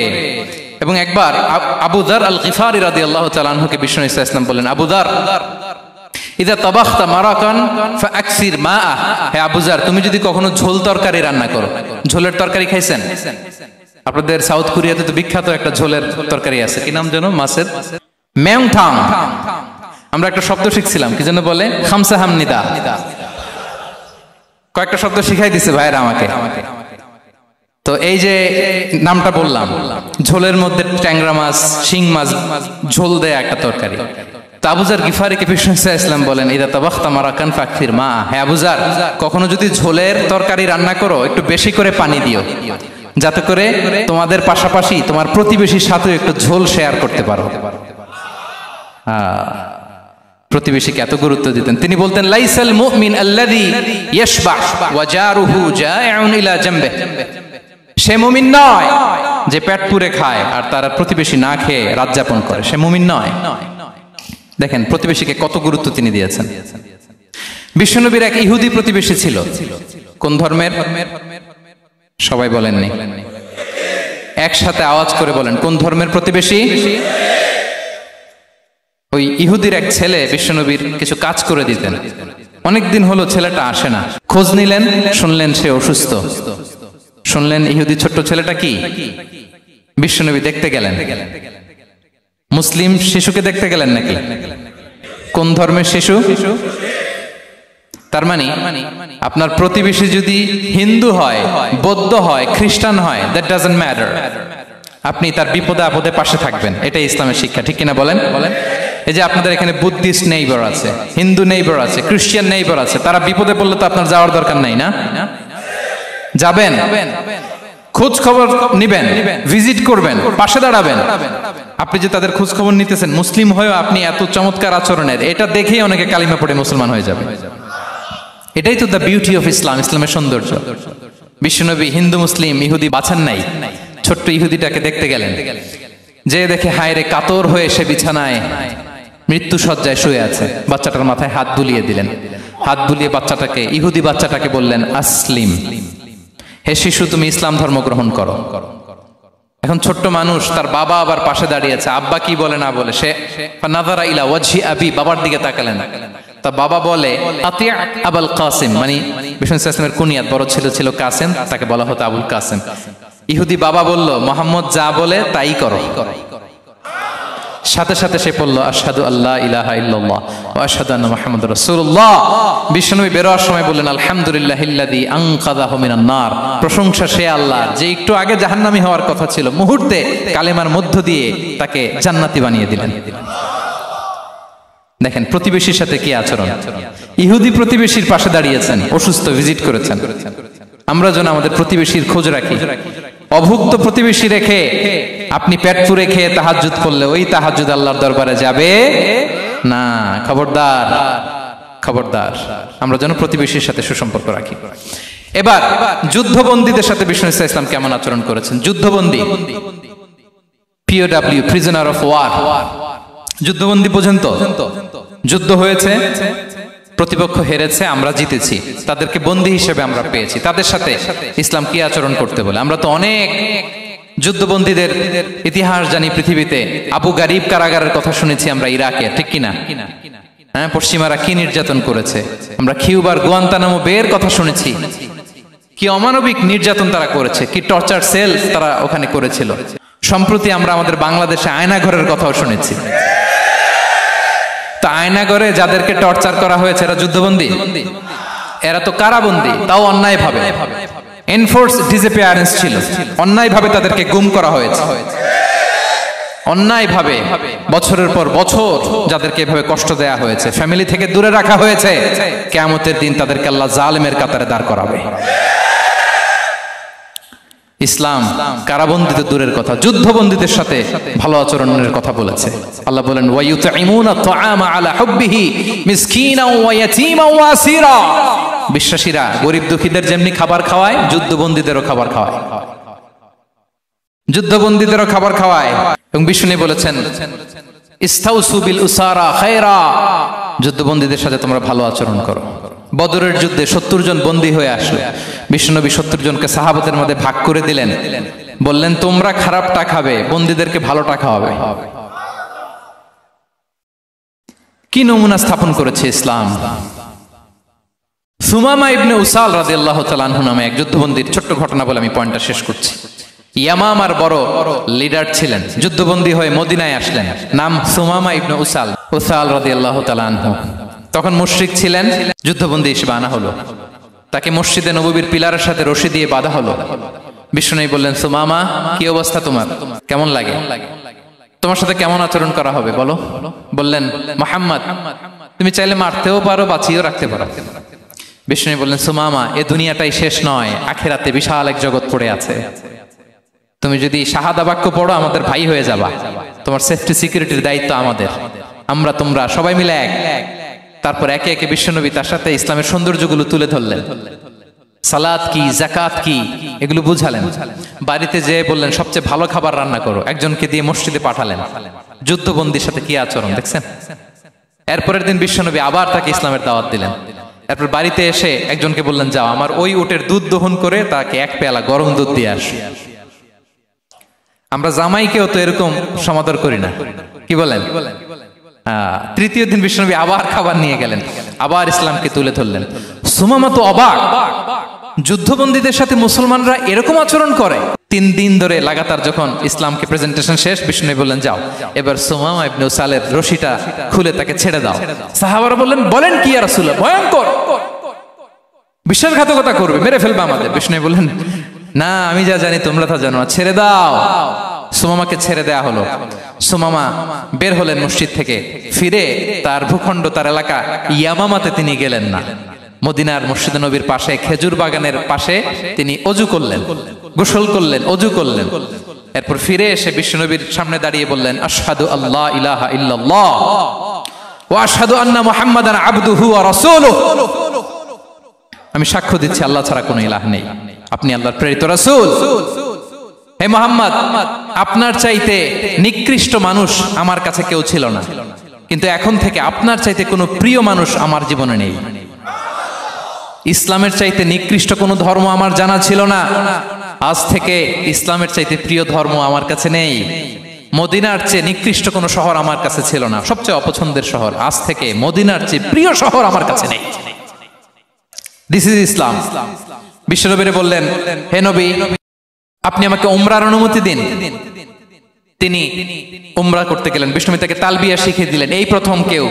এবং একবার আবু যার আল গিফারি রাদিয়াল্লাহু তাআলা আনহুকে বিষ্ণু ইসলাম বললেন, আবু যার ইদা তাবাখতা মারাকান ফাআকসির মাআ, হে আবু যার তুমি যদি কখনো ঝোল তরকারি রান্না করো, ঝোলের তরকারি খাইছেন? আপনাদের সাউথ কোরিয়াতে তো বিখ্যাত একটা ঝোলের তরকারি আছে, কি নাম যেন, মাছের মেংথাং। আমরা একটা শব্দ শিখছিলাম, কি যেন বলে, খামসা হামনিদা। কয়েকটা শব্দ শিখাই দিছে ভাইরা আমাকে। তো এই যে নামটা বললাম, ঝোলের মধ্যে ট্যাংরা মাছ, শিং মাছ ঝোল দেয়া একটা তরকারি। তো আবু যার গিফারিকে বিষ্ণু ইসলাম বলেন ইদা তাবাখতা মারাকান ফাকসির মা, হে আবু যার কখনো যদি ঝোলের তরকারি রান্না করো একটু বেশি করে পানি দিও, যাতে করে তোমাদের পাশাপাশি তোমার প্রতিবেশীর সাথে একটু ঝোল শেয়ার করতে পারো। প্রতিবেশীকে এত গুরুত্ব দিতেন। তিনি বলতেন লাইসাল মুমিন আল্লাযী ইয়াশবা ওয়া জারুহু জাইউন ইলা জামবে, সে মুমিন নয় যে পেট পুরে খায় আর তার প্রতিবেশী না খেয়ে রাত যাপন করে, সে মুমিন নয়। দেখেন প্রতিবেশীকে কত গুরুত্ব তিনি দিয়েছেন। বিশ্বনবীর এক ইহুদি প্রতিবেশী ছিল। কোন ধর্মের? সবাই বলেননি, একসাথে আওয়াজ করে বলেন, কোন ধর্মের প্রতিবেশী? ওই ইহুদির এক ছেলে বিশ্বনবীর কিছু কাজ করে দিতেন। অনেকদিন হলো ছেলেটা আসে না। খোঁজ নিলেন, শুনলেন সে অসুস্থ। শুনলেন ইহুদি ছোট্ট ছেলেটা কি? বিশ্বনবী দেখতে গেলেন। মুসলিম শিশুকে দেখতে গেলেন নাকি? কোন ধর্মের শিশু? তার মানে আপনার প্রতিবেশী যদি হিন্দু হয়, বৌদ্ধ হয়, খ্রিস্টান হয়, দ্যাট ডাজন্ট ম্যাটার, আপনি তার বিপদে আপদে পাশে থাকবেন। এটাই ইসলামের শিক্ষা, ঠিক কিনা বলেন? এই যে আপনাদের এখানে বুদ্ধিস্ট নেইবার আছে, হিন্দু নেইবার আছে, খ্রিস্টান নেইবার আছে, তারা বিপদে পড়লে তো আপনার যাওয়ার দরকার নাই, না? যাবেন, খোঁজ খবর নিবেন, ভিজিট করবেন, পাশে দাঁড়াবেন। আপনি যে তাদের খোঁজ খবর নিতেছেন, মুসলিম হয়েও আপনি এত চমৎকার আচরণের, এটা দেখেই অনেকে কালিমা পড়ে মুসলমান হয়ে যাবে। এটাই তো দ্য বিউটি অফ ইসলাম, ইসলামের সৌন্দর্য। বিশ্বনবী হিন্দু মুসলিম ইহুদি বাছান নাই, ছোট্ট ইহুদিটাকে দেখতে গেলেন। যে দেখে হায়রে কাতর হয়ে সে বিছানায় মৃত্যু শয্যায় শুয়ে আছে। বাচ্চাটার মাথায় হাত বুলিয়ে দিলেন। হাত বুলিয়ে বাচ্চাটাকে, ইহুদি বাচ্চাটাকে বললেন, আসলিম, হে শিশু তুমি ইসলাম ধর্ম গ্রহণ করো। এখন ছোট্ট মানুষ, তার বাবা আবার পাশে দাঁড়িয়েছে, আব্বা কি বলে না বলে, সে নাযারা ইলা ওয়াজহি আবি, বাবার দিকে তাকালেন। তা বাবা বলে আতিয়া আবুল কাসিম, মানে বিষ্ণু সাল্লাল্লাহু আলাইহি ওয়াসাল্লামের কুনিয়াত, বড় ছেলে ছিল কাসিম, তাকে বলা হতো আবুল কাসিম। ইহুদি বাবা বলল, মুহাম্মদ যা বলে তাই করো। সাথে সাথে সে পড়ল আশহাদু আল্লা ইলাহা ইল্লাল্লাহ ওয়া আশহাদু আন্না মুহাম্মাদুর রাসূলুল্লাহ। বিশ্বনবী বেরোয়ার সময় বললেন, আলহামদুলিল্লাহিল্লাযী আনকাযাহু মিনান নার, প্রশংসা সে আল্লাহর যে একটু আগে জাহান্নামী হওয়ার কথা ছিল, মুহূর্তে কালেমার মধ্য দিয়ে তাকে জান্নাতি বানিয়ে দিলেন। দেখেন প্রতিবেশীর সাথে কি আচরণ। ইহুদি প্রতিবেশীর পাশে দাঁড়িয়েছেন, অসুস্থ, ভিজিট করেছেন। আমরা যেন আমাদের প্রতিবেশীর খোঁজ রাখি। অভুক্ত প্রতিবেশী রেখে আপনি পেট পুরে খেয়ে তাহাজ্জুদ পড়লে ওই তাহাজ্জুদ আল্লাহর দরবারে যাবে না। খবরদার, খবরদার, আমরা যেন প্রতিবেশীর সাথে সুসম্পর্ক রাখি। এবার যুদ্ধবন্দীদের সাথে বিষ্ণু ইসলাম কেমন আচরণ করেছেন। যুদ্ধবন্দী, POW, প্রিজনার অফ ওয়ার, যুদ্ধবন্দী পর্যন্ত যুদ্ধ হয়েছে, প্রতিপক্ষ হেরেছে, আমরা জিতেছি, তাদেরকে বন্দী হিসেবে আমরা পেয়েছি, তাদের সাথে ইসলাম কি আচরণ করতে বলে। আমরা তো অনেক যুদ্ধবন্দীদের ইতিহাস জানি পৃথিবীতে। আবু গারিব কারাগারের কথা শুনেছি আমরা ইরাকে, ঠিক কিনা? হ্যাঁ, পশ্চিমারা কি নির্যাতন করেছে। আমরা কিউবার গুয়ান্তানামো বের কথা শুনেছি, কি অমানবিক নির্যাতন তারা করেছে, কি টর্চার সেল তারা ওখানে করেছিল। সম্প্রতি আমরা আমাদের বাংলাদেশে আয়নাঘরের কথাও শুনেছি। তা আয়নাঘরে যাদেরকে টর্চার করা হয়েছে এরা যুদ্ধবন্দী? এরা তো কারাবন্দী, তাও অন্যায় ভাবে। এনফোর্স ডিসঅ্যাপিয়ারেন্স ছিল, অন্যায় ভাবে তাদেরকে গুম করা হয়েছে। অন্যায় ভাবে বছরের পর বছর যাদেরকে এভাবে কষ্ট দেয়া হয়েছে, ফ্যামিলি থেকে দূরে রাখা হয়েছে, কিয়ামতের দিন তাদেরকে আল্লাহ জালেমের কাতারে দাঁড় করাবে। ইসলাম কারাবন্দীতে দূরের কথা, যুদ্ধবন্দীদের সাথে ভালো আচরণের কথা বলেছে। আল্লাহ বলেন, ওয়ায়ুতঈমুনা তুআমা আলা হুব্বিহি মিসকিনাও ওয়া ইয়াতীমান ওয়া আসীরা। বিশ্বাসীরা গরিব দুঃখীদের যেমনি খাবার খাওয়ায়, যুদ্ধবন্দীদেরও খাবার খাওয়ায়, যুদ্ধবন্দীদেরও খাবার খাওয়ায়। এবং বিষ্ণু বলেছেন, ইস্তাউসু বিল উসারা খায়রা, যুদ্ধবন্দীদের সাথে তোমরা ভালো আচরণ করো। বদরের যুদ্ধে 70 জন বন্দী হয়ে আসলো। বিশ্বনবী 70 জনকে সাহাবাদের মধ্যে ভাগ করে দিলেন, বললেন তোমরা খারাপটা খাবে, বন্দীদেরকে ভালোটা খাওয়াবে। কি নমুনা স্থাপন করেছে ইসলাম। সুমামা ইবনে উসাল রাদিয়াল্লাহু তাআলা আনহু নামে এক যুদ্ধবন্দীর ছোট্ট ঘটনা বলে আমি পয়েন্টটা শেষ করছি। ইয়ামামার বড় লিডার ছিলেন, যুদ্ধবন্দী হয়ে মদিনায় আসলেন, নাম সুমামা ইবনে উসাল রাদিয়াল্লাহু তাআলা আনহু। তখন মুশরিক ছিলেন, যুদ্ধবন্দী হিসেবে আনা হলো। তাকে মসজিদে নববীর পিলারের সাথে রশি দিয়ে বাঁধা হলো। বিষ্ণু বললেন, সুমামা কি অবস্থা তোমার, কেমন লাগে, তোমার সাথে কেমন আচরণ করা হবে বলো। বললেন, মুহাম্মদ তুমি চাইলে মারতেও পারো, বাঁচিয়েও রাখতে পারো। বিষ্ণু বললেন, সুমামা এ দুনিয়াটাই শেষ নয়, আখিরাতে বিশাল এক জগৎ পড়ে আছে। তুমি যদি শাহাদা বাক্য পড়ো আমাদের ভাই হয়ে যাবা, তোমার সেফটি সিকিউরিটির দায়িত্ব আমাদের, আমরা তোমরা সবাই মিলে এক। তারপর একে একে বিশ্বনবী তার সাথে ইসলামের সৌন্দর্যগুলো তুলে ধরলেন। সালাত কি, যাকাত কি, এগুলো বুঝালেন। বাড়িতে যেয়ে বললেন সবচেয়ে ভালো খাবার রান্না করো, একজনকে দিয়ে মসজিদে পাঠালেন। যুদ্ধবন্দীর সাথে কি আচরণ দেখছেন। এরপরের দিন বিশ্বনবী আবার তাকে ইসলামের দাওয়াত দিলেন। এরপর বাড়িতে এসে একজনকে বললেন, যাও আমার ওই উটের দুধ দহন করে তাকে এক পেয়ালা গরম দুধ দিয়ে আস। আমরা জামাইকেও তো এরকম সমাদর করি না, কি বলেন? তৃতীয় দিন বিশ্বনবী আবার খাবার নিয়ে গেলেন, আবার ইসলামকে তুলে ধরলেন। সুমামা তো অবাক, যুদ্ধবন্দীদের সাথে মুসলমানরা এরকম আচরণ করে? 3 দিন ধরে লাগাতার যখন ইসলামকে প্রেজেন্টেশন শেষ, বিষ্ণু বললেন, যাও এবার সুমামা ইবনে উসালের রশিটা খুলে তাকে ছেড়ে দাও। সাহাবারা বললেন, বলেন কি ইয়া রাসূলুল্লাহ, ভয়ঙ্কর, বিশ্বাসঘাতকতা করবে, মেরে ফেলবে আমাদের। বিষ্ণু বললেন, না, আমি যা জানি তোমরা তা জানো না, ছেড়ে দাও। সুমামাকে ছেড়ে দেয়া হলো। সুমামা বের হলেন মসজিদ থেকে, ফিরে তার ভূখণ্ড, তার এলাকা ইয়ামামাতে তিনি গেলেন না। মদিনার মসজিদে নবীর পাশে খেজুর বাগানের পাশে তিনি অজু করলেন, গোসল করলেন, অজু করলেন। এরপর ফিরে এসে বিশ্বনবীর সামনে দাঁড়িয়ে বললেন, আশহাদু আল্লা ইলাহা ইল্লাল্লাহ ওয়া আশহাদু আন্না মুহাম্মাদান আবদুহু ওয়া রাসূলুহু। আমি সাক্ষ্য দিচ্ছি আল্লাহ ছাড়া কোনো ইলাহ নেই, আপনি আল্লাহর প্রেরিত রাসূল। হে মুহাম্মদ, আপনার চাইতে নিকৃষ্ট মানুষ আমার কাছে কেউ ছিল না, কিন্তু এখন থেকে আপনার চাইতে কোনো প্রিয় মানুষ আমার জীবনে নেই। ইসলামের চাইতে নিকৃষ্ট কোনো ধর্ম আমার জানা ছিল না, আজ থেকে ইসলামের চাইতে প্রিয় ধর্ম আমার কাছে নেই। মদিনার চেয়ে নিকৃষ্ট কোনো শহর আমার কাছে ছিল না, সবচেয়ে অপছন্দের শহর, আজ থেকে মদিনার চেয়ে প্রিয় শহর আমার কাছে নেই। দিস ইজ ইসলাম। বিশ্বনবী বললেন, হে নবী, আপনি আমাকে উমরার অনুমতি দিন। তিনি উমরা করতে গেলেন। বিষ্ণু তাকে তালবিয়া শিখিয়ে দিলেন। এই প্রথম কেউ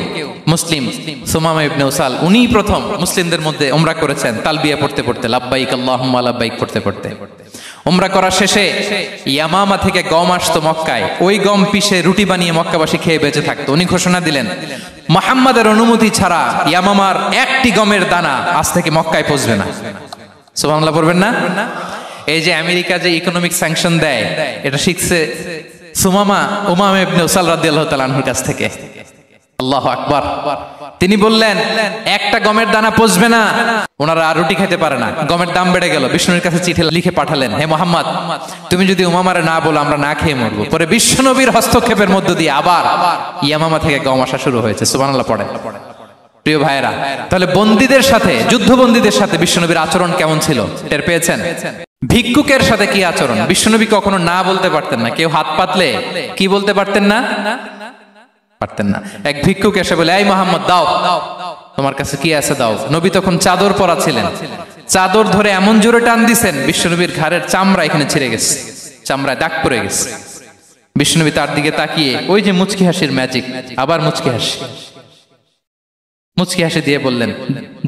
মুসলিম, সুমামা ইবনে উসাল, উনি প্রথম মুসলিমদের মধ্যে উমরা করেছেন তালবিয়া পড়তে পড়তে, লাব্বাইক আল্লাহুম্মা লাব্বাইক পড়তে পড়তে। উমরা করার শেষে ইয়ামামা থেকে গম আসতো মক্কায়, ওই গম পিষে রুটি বানিয়ে মক্কাবাসী খেয়ে বেঁচে থাকতো। উনি ঘোষণা দিলেন, মুহাম্মাদের অনুমতি ছাড়া ইয়ামামার একটি গমের দানা আজ থেকে মক্কায় পৌঁছবে না। সুবহানাল্লাহ পড়বেন না? এই যে আমেরিকা যে ইকোনমিক স্যাংশন দেয়, এটা শিখছে সুমামা উমামা ইবনে উসাল রাদিয়াল্লাহু তাআলা আনহুর কাছ থেকে। আল্লাহু আকবার। তিনি বললেন, একটা গমের দানা পচবে না, ওনারা আর রুটি খেতে পারে না। গমের দাম বেড়ে গেল। বিষ্ণুর কাছে চিঠি লিখে পাঠালেন, হে মুহাম্মদ, তুমি যদি উমামারে না বলো আমরা না খেয়ে মরবো। পরে বিশ্বনবীর হস্তক্ষেপের মধ্য দিয়ে আবার ইয়ামামা থেকে গম আসা শুরু হয়েছে। সুবহানাল্লাহ পড়ে। প্রিয় ভাইয়েরা, তাহলে বন্দীদের সাথে, যুদ্ধবন্দীদের সাথে বিশ্বনবীর আচরণ কেমন ছিল টের পেয়েছেন? ভিক্ষুকের সাথে কি আচরণ? বিশ্বনবী কখনো না বলতে পারতেন না। কেউ হাত পাতলে কি বলতে পারতেন না? পারতেন না। এক ভিক্ষুক এসে বলে, এই মুহাম্মদ, দাও, তোমার কাছে কি আছে দাও। নবী তখন চাদর পরা ছিলেন। চাদর ধরে এমন জোরে টান দিছেন, বিশ্বনবীর ঘাড়ের চামড়া এখানে ছিঁড়ে গেছে, চামড়ায় দাগ পড়ে গেছে। বিশ্বনবী তার দিকে তাকিয়ে, ওই যে মুচকি হাসির ম্যাজিক, আবার মুচকি হাসি, মুচকি হাসি দিয়ে বললেন,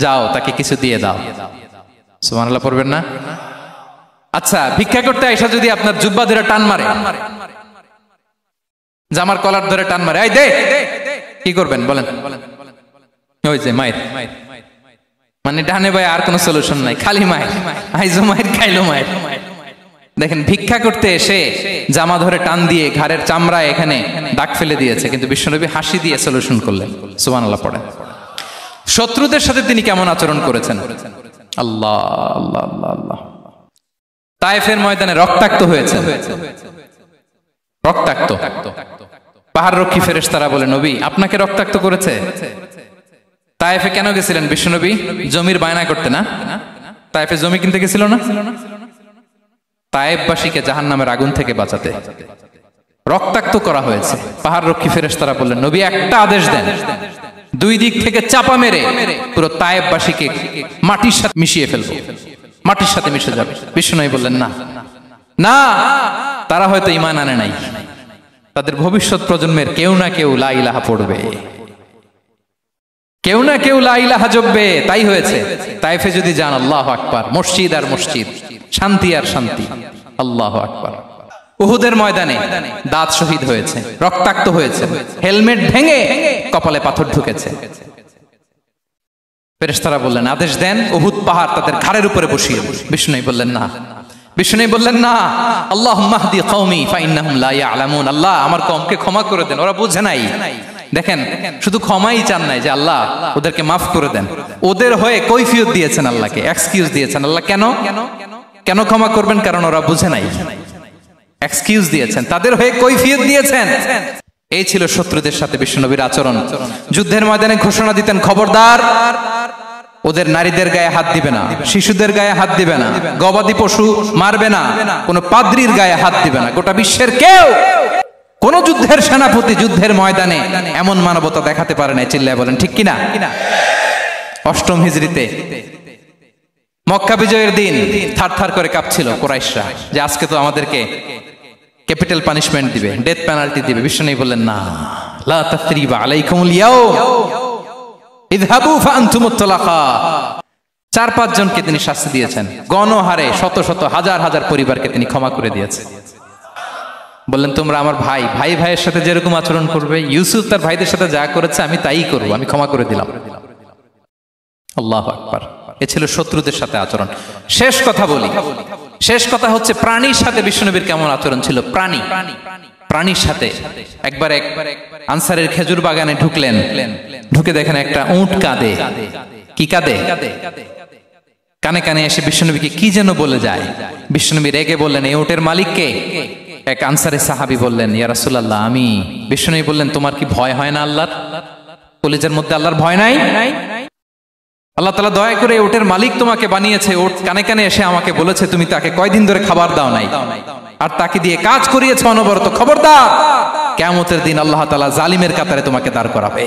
যাও তাকে কিছু দিয়ে দাও। সুবহানাল্লাহ পড়বেন না? আচ্ছা, ভিক্ষা করতে আইসা যদি আপনার জুব্বা ধরে টান মারে, জামার কলার ধরে টান মারে, এই দে, কি করবেন বলেন? ওই যে মায়ের, মানে ডানে ভাই আর কোনো সলিউশন নাই, খালি মায়ের, আইজো মায়ের, খাইলো মায়ের। দেখেন, ভিক্ষা করতে এসে জামা ধরে টান দিয়ে ঘাড়ের চামড়া এখানে দাগ ফেলে দিয়েছে, কিন্তু বিশ্বনবী হাসি দিয়ে সলিউশন করলেন। সুবহানাল্লাহ পড়েন। শত্রুদের সাথে তিনি কেমন আচরণ করেছেন? আল্লাহ আল্লাহ আল্লাহ আল্লাহ। তায়েফের ময়দানে রক্তাক্ত হয়েছে, রক্তাক্ত। পাহাড়রক্ষী ফেরেশতারা বলে, নবী আপনাকে রক্তাক্ত করেছে? তায়েফে কেন গেছিলেন বিশ্বনবী? জমির বায়না করতে না? তায়েফে জমি কিনতে গেছিল না? তায়েফবাসীকে জাহান্নামের আগুন থেকে বাঁচাতে রক্তাক্ত করা হয়েছে। পাহাড়রক্ষী ফেরেশতারা বললেন, নবী একটা আদেশ দেন, দুই দিক থেকে চাপা মেরে পুরো তায়েফবাসীকে মাটির সাথে মিশিয়ে ফেলবো, মাটির সাথে মিশে যাবে। বিশ্বনবী বললেন, না না, তারা হয়তো ঈমান আনে নাই, তাদের ভবিষ্যৎ প্রজন্মের কেউ না কেউ লা ইলাহা পড়বে, কেউ না কেউ লা ইলাহা জপবে। তাই হয়েছে। তায়েফে যদি যান, আল্লাহু আকবার, মসজিদ আর মসজিদ, শান্তি আর শান্তি। আল্লাহু আকবার। উহুদের ময়দানে দাঁত শহীদ হয়েছে, রক্তাক্ত হয়েছে, হেলমেট ভেঙে কপালে পাথর ঢুকেছে। ফেরেশতারা বললেন, আদেশ দেন উহুদ পাহাড় তাদের ঘাড়ের উপরে বসিয়ে দেন। বিষ্ণু বললেন, না। বিষ্ণু বললেন, না, আল্লাহুম্মা হদি কওমি ফাইন্নাহুম লা ইয়ালামুন। আল্লাহ আমার কওমকে ক্ষমা করে দেন, ওরা বুঝে নাই। দেখেন, শুধু ক্ষমাই চান নাই যে আল্লাহ ওদেরকে মাফ করে দেন, ওদের হয়ে কৈফিয়ত দিয়েছেন, আল্লাহকে এক্সকিউজ দিয়েছেন। আল্লাহ কেন কেন ক্ষমা করবেন? কারণ ওরা বুঝে নাই। এক্সকিউজ দিয়েছেন, তাদের হয়ে কৈফিয়ত দিয়েছেন। এই ছিল শত্রুদের সাথে বিশ্বনবীর আচরণ। যুদ্ধের ময়দানে ঘোষণা দিতেন, খবরদার ওদের নারীদের গায়ে হাত দিবে না, শিশুদের গায়ে হাত দিবে না, গবাদি পশু মারবে না, কোনো পাদ্রীর গায়ে হাত দিবে না। গোটা বিশ্বের কেউ কোন যুদ্ধের সেনাপতি যুদ্ধের ময়দানে এমন মানবতা দেখাতে পারে না। চিল্লায় বলেন ঠিক কিনা? অষ্টম হিজরিতে মক্কা বিজয়ের দিন থারথার করে কাঁপছিল কুরাইশরা যে আজকে তো আমাদেরকে ক্যাপিটাল পানিশমেন্ট দিবে, ডেথ পেনাল্টি দিবে। বিশ্বনবী বললেন না, লা তাসরিবা আলাইকুমুল ইয়াউম ইযহাবু ফাআনতুমুত তালাকা। 4-5 জনকে তিনি শাস্তি দিয়েছেন, গণহারে শত শত হাজার হাজার পরিবারকে তিনি ক্ষমা করে দিয়েছেন। বললেন তোমরা আমার ভাই, ভাই ভাইয়ের সাথে যেরকম আচরণ করবে, ইউসুফ তার ভাইদের সাথে যা করেছে আমি তাই করব, আমি ক্ষমা করে দিলাম। আল্লাহু আকবার। এ ছিল শত্রুদের সাথে আচরণ। শেষ কথা বলি, শেষ কথা হচ্ছে প্রাণীর সাথে বিশ্বনবীর কেমন আচরণ ছিল। প্রাণীর সাথে একবার এক আনসারের খেজুর বাগানে ঢুকলেন, ঢুকে দেখেন একটা উট কাঁদে। কি কাঁদে? কানে কানে এসে বিশ্বনবীকে কি যেন বলে যায়। বিশ্বনবী রেগে বললেন এই উটের মালিক কে? এক আনসারী সাহাবী বললেন ইয়া রাসূলুল্লাহ আমি। বিশ্বনবী বললেন তোমার কি ভয় হয় না আল্লাহর? কলিজার মধ্যে আল্লাহর ভয় নাই? আল্লাহ তাআলা দয়া করে উটের মালিক তোমাকে বানিয়েছে, উট কানে কানে এসে আমাকে বলেছে তুমি তাকে কয়দিন ধরে খাবার দাও নাই, আর তাকে দিয়ে কাজ করিয়েছে অনবরত। খবরদার, কিয়ামতের দিন আল্লাহ তাআলা জালিমের কাতারে তোমাকে দাঁড় করাবে।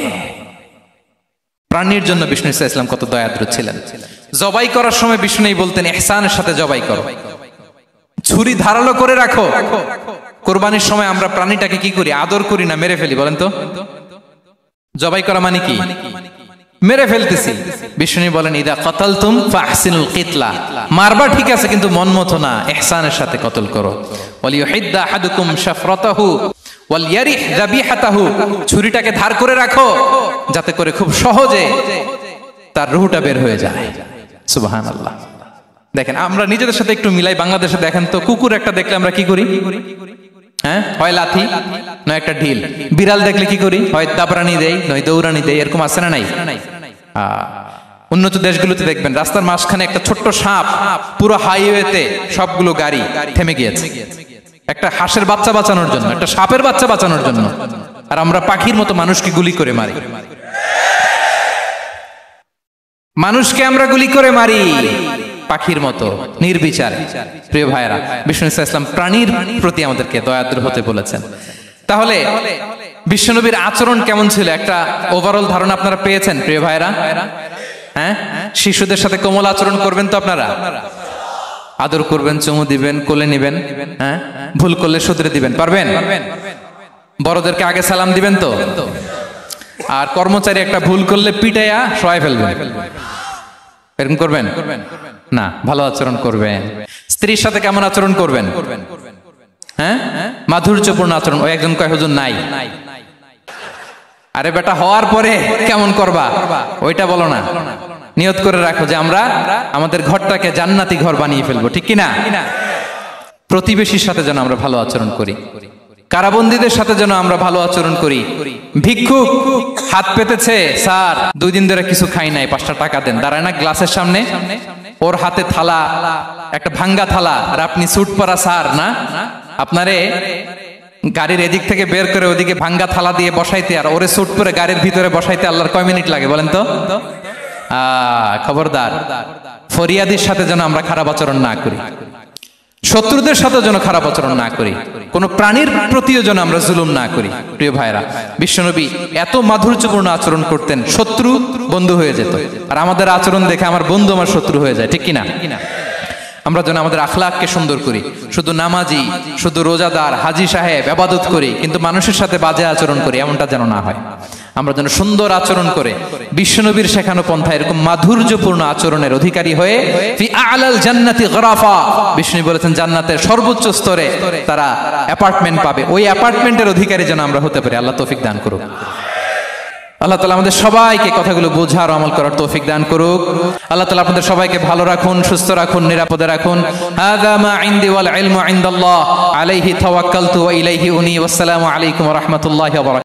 প্রাণীর জন্য বিষ্ণু ইসা ইসলাম কত দয়াদ্র ছিলেন। জবাই করার সময় বিষ্ণু বলতেন ইহসানের সাথে জবাই করো, ছুরি ধারালো করে রাখো। কোরবানির সময় আমরা প্রাণীটাকে কি করি? আদর করি না, মেরে ফেলি। বলেন তো জবাই করা মানে কি? মেরে ফেলতেছি। বিষ্ণু বলেন ইদা কাতালতুম ফাহসিনুল কিতলা, মারবা ঠিক আছে কিন্তু মন মতো না, ইহসানের সাথে কতল করো। ওয়ালিয়ুহিদ্দা আহাদুকুম শাফরাতাহু ওয়ালইয়ারিহ যাবিহাতাহু, ছুরিটাকে ধার করে রাখো যাতে করে খুব সহজে তার রূহটা বের হয়ে যায়। সুবহানাল্লাহ। দেখেন আমরা নিজেদের সাথে একটু মিলাই। বাংলাদেশে দেখেন তো কুকুর একটা দেখলে আমরা কি করি? হ্যাঁ, হয় লাথি নয় একটা ঢিল। বিড়াল দেখলে কি করি? হয় দাবরানি দেই নয় দৌড়ানি দেই। এরকম আছে না নাই? উন্নত দেশগুলোতে দেখবেন রাস্তার মাঝখানে একটা ছোট্ট সাপ, পুরো হাইওয়েতে সবগুলো গাড়ি থেমে গিয়েছে একটা হাঁসের বাচ্চা বাঁচানোর জন্য, একটা সাপের বাচ্চা বাঁচানোর জন্য। আর আমরা পাখির মতো মানুষকে গুলি করে মারি। মানুষকে আমরা গুলি করে মারি পাখির মতো নির্বিচার। প্রিয় ভাইরা, বিষ্ণু ইসলাম প্রাণীর প্রতি আমাদেরকে দয়াদ্র হতে বলেছেন। তাহলে বিশ্বনবীর আচরণ কেমন ছিল একটা ওভারঅল ধারণা আপনারা পেয়েছেন প্রিয় ভাইরা? হ্যাঁ, শিশুদের সাথে কোমল আচরণ করবেন তো আপনারা? আদর করবেন, চুমু দিবেন, কোলে নিবেন। হ্যাঁ, ভুল করলে শুধরে দিবেন, পারবেন? বড়দেরকে আগে সালাম দিবেন তো? আর কর্মচারী একটা ভুল করলে পিটাইয়া শোয়ায় ফেলবেন, এরকম করবেন না? ভালো আচরণ করবেন। স্ত্রীর সাথে কেমন আচরণ করবেন? হ্যাঁ, মাধুর্যপূর্ণ আচরণ। ওই একজন কয় হুজুর নাই। আরে বেটা, হওয়ার পরে কেমন করবা ওইটা বলো না। নিয়ত করে রাখো যে আমরা আমাদের ঘরটাকে জান্নাতি ঘর বানিয়ে ফেলবো, ঠিক কিনা? প্রতিবেশীর সাথে যেন আমরা ভালো আচরণ করি, কারাবন্দীদের সাথে যেন আমরা ভালো আচরণ করি। ভিক্ষুক হাত পেতেছে, স্যার 2 দিন ধরে কিছু খাই নাই, 5টা টাকা দেন। দাঁড়ায় না গ্লাসের সামনে, ওর হাতে থালা, একটা ভাঙ্গা থালা, আর আপনি স্যুট পরা স্যার না, আপনারে গাড়ির এদিক থেকে বের করে ওদিকে ভাঙ্গা থালা দিয়ে বসাইতে আর ওরে স্যুট পরে গাড়ির ভিতরে বসাইতে আল্লাহর কয় মিনিট লাগে বলেন তো? খবরদার, ফরিয়াদির সাথে যেন আমরা খারাপ আচরণ না করি, শত্রুদের সাথে যেন খারাপ আচরণ না করি, কোন প্রাণীর প্রতিও যেন আমরা জুলুম না করি। প্রিয় ভাইরা, বিশ্বনবী এত মাধুর্যপূর্ণ আচরণ করতেন, শত্রু বন্ধু হয়ে যেত। আর আমাদের আচরণ দেখে আমার বন্ধু আমার শত্রু হয়ে যায়, ঠিক কিনা? আমরা যেন আমাদের আখলাককে সুন্দর করি। শুধু নামাজি, শুধু রোজাদার, হাজি সাহেব ইবাদত করি কিন্তু মানুষের সাথে বাজে আচরণ করি, এমনটা যেন না হয়। আমরা যেন সুন্দর আচরণ করে বিশ্বনবীর শেখানো পন্থা এরকম মাধুর্যপূর্ণ আচরণের অধিকারী হয়ে ফি আ'লাল জান্নাতি গরাফা, বিষ্ণু বলেছেন জান্নাতের সর্বোচ্চ স্তরে তারা অ্যাপার্টমেন্ট পাবে। ওই অ্যাপার্টমেন্টের অধিকারী যেন আমরা হতে পারি। আল্লাহ তৌফিক দান করুক। আল্লাহ তাআলা আমাদের সবাইকে কথাগুলো বোঝার ও আমল করার তৌফিক দান করুক। আল্লাহ তাআলা আপনাদের সবাইকে ভালো রাখুন, সুস্থ রাখুন, নিরাপদে রাখুন। হাযা মা ইনদি ওয়াল ইলমু ইনদাল্লাহ আলাইহি তাওয়াক্কালতু ওয়া ইলাইহি উনি। ওয়াসসালামু আলাইকুম ওয়া রাহমাতুল্লাহি ওয়া বারাকাতুহু।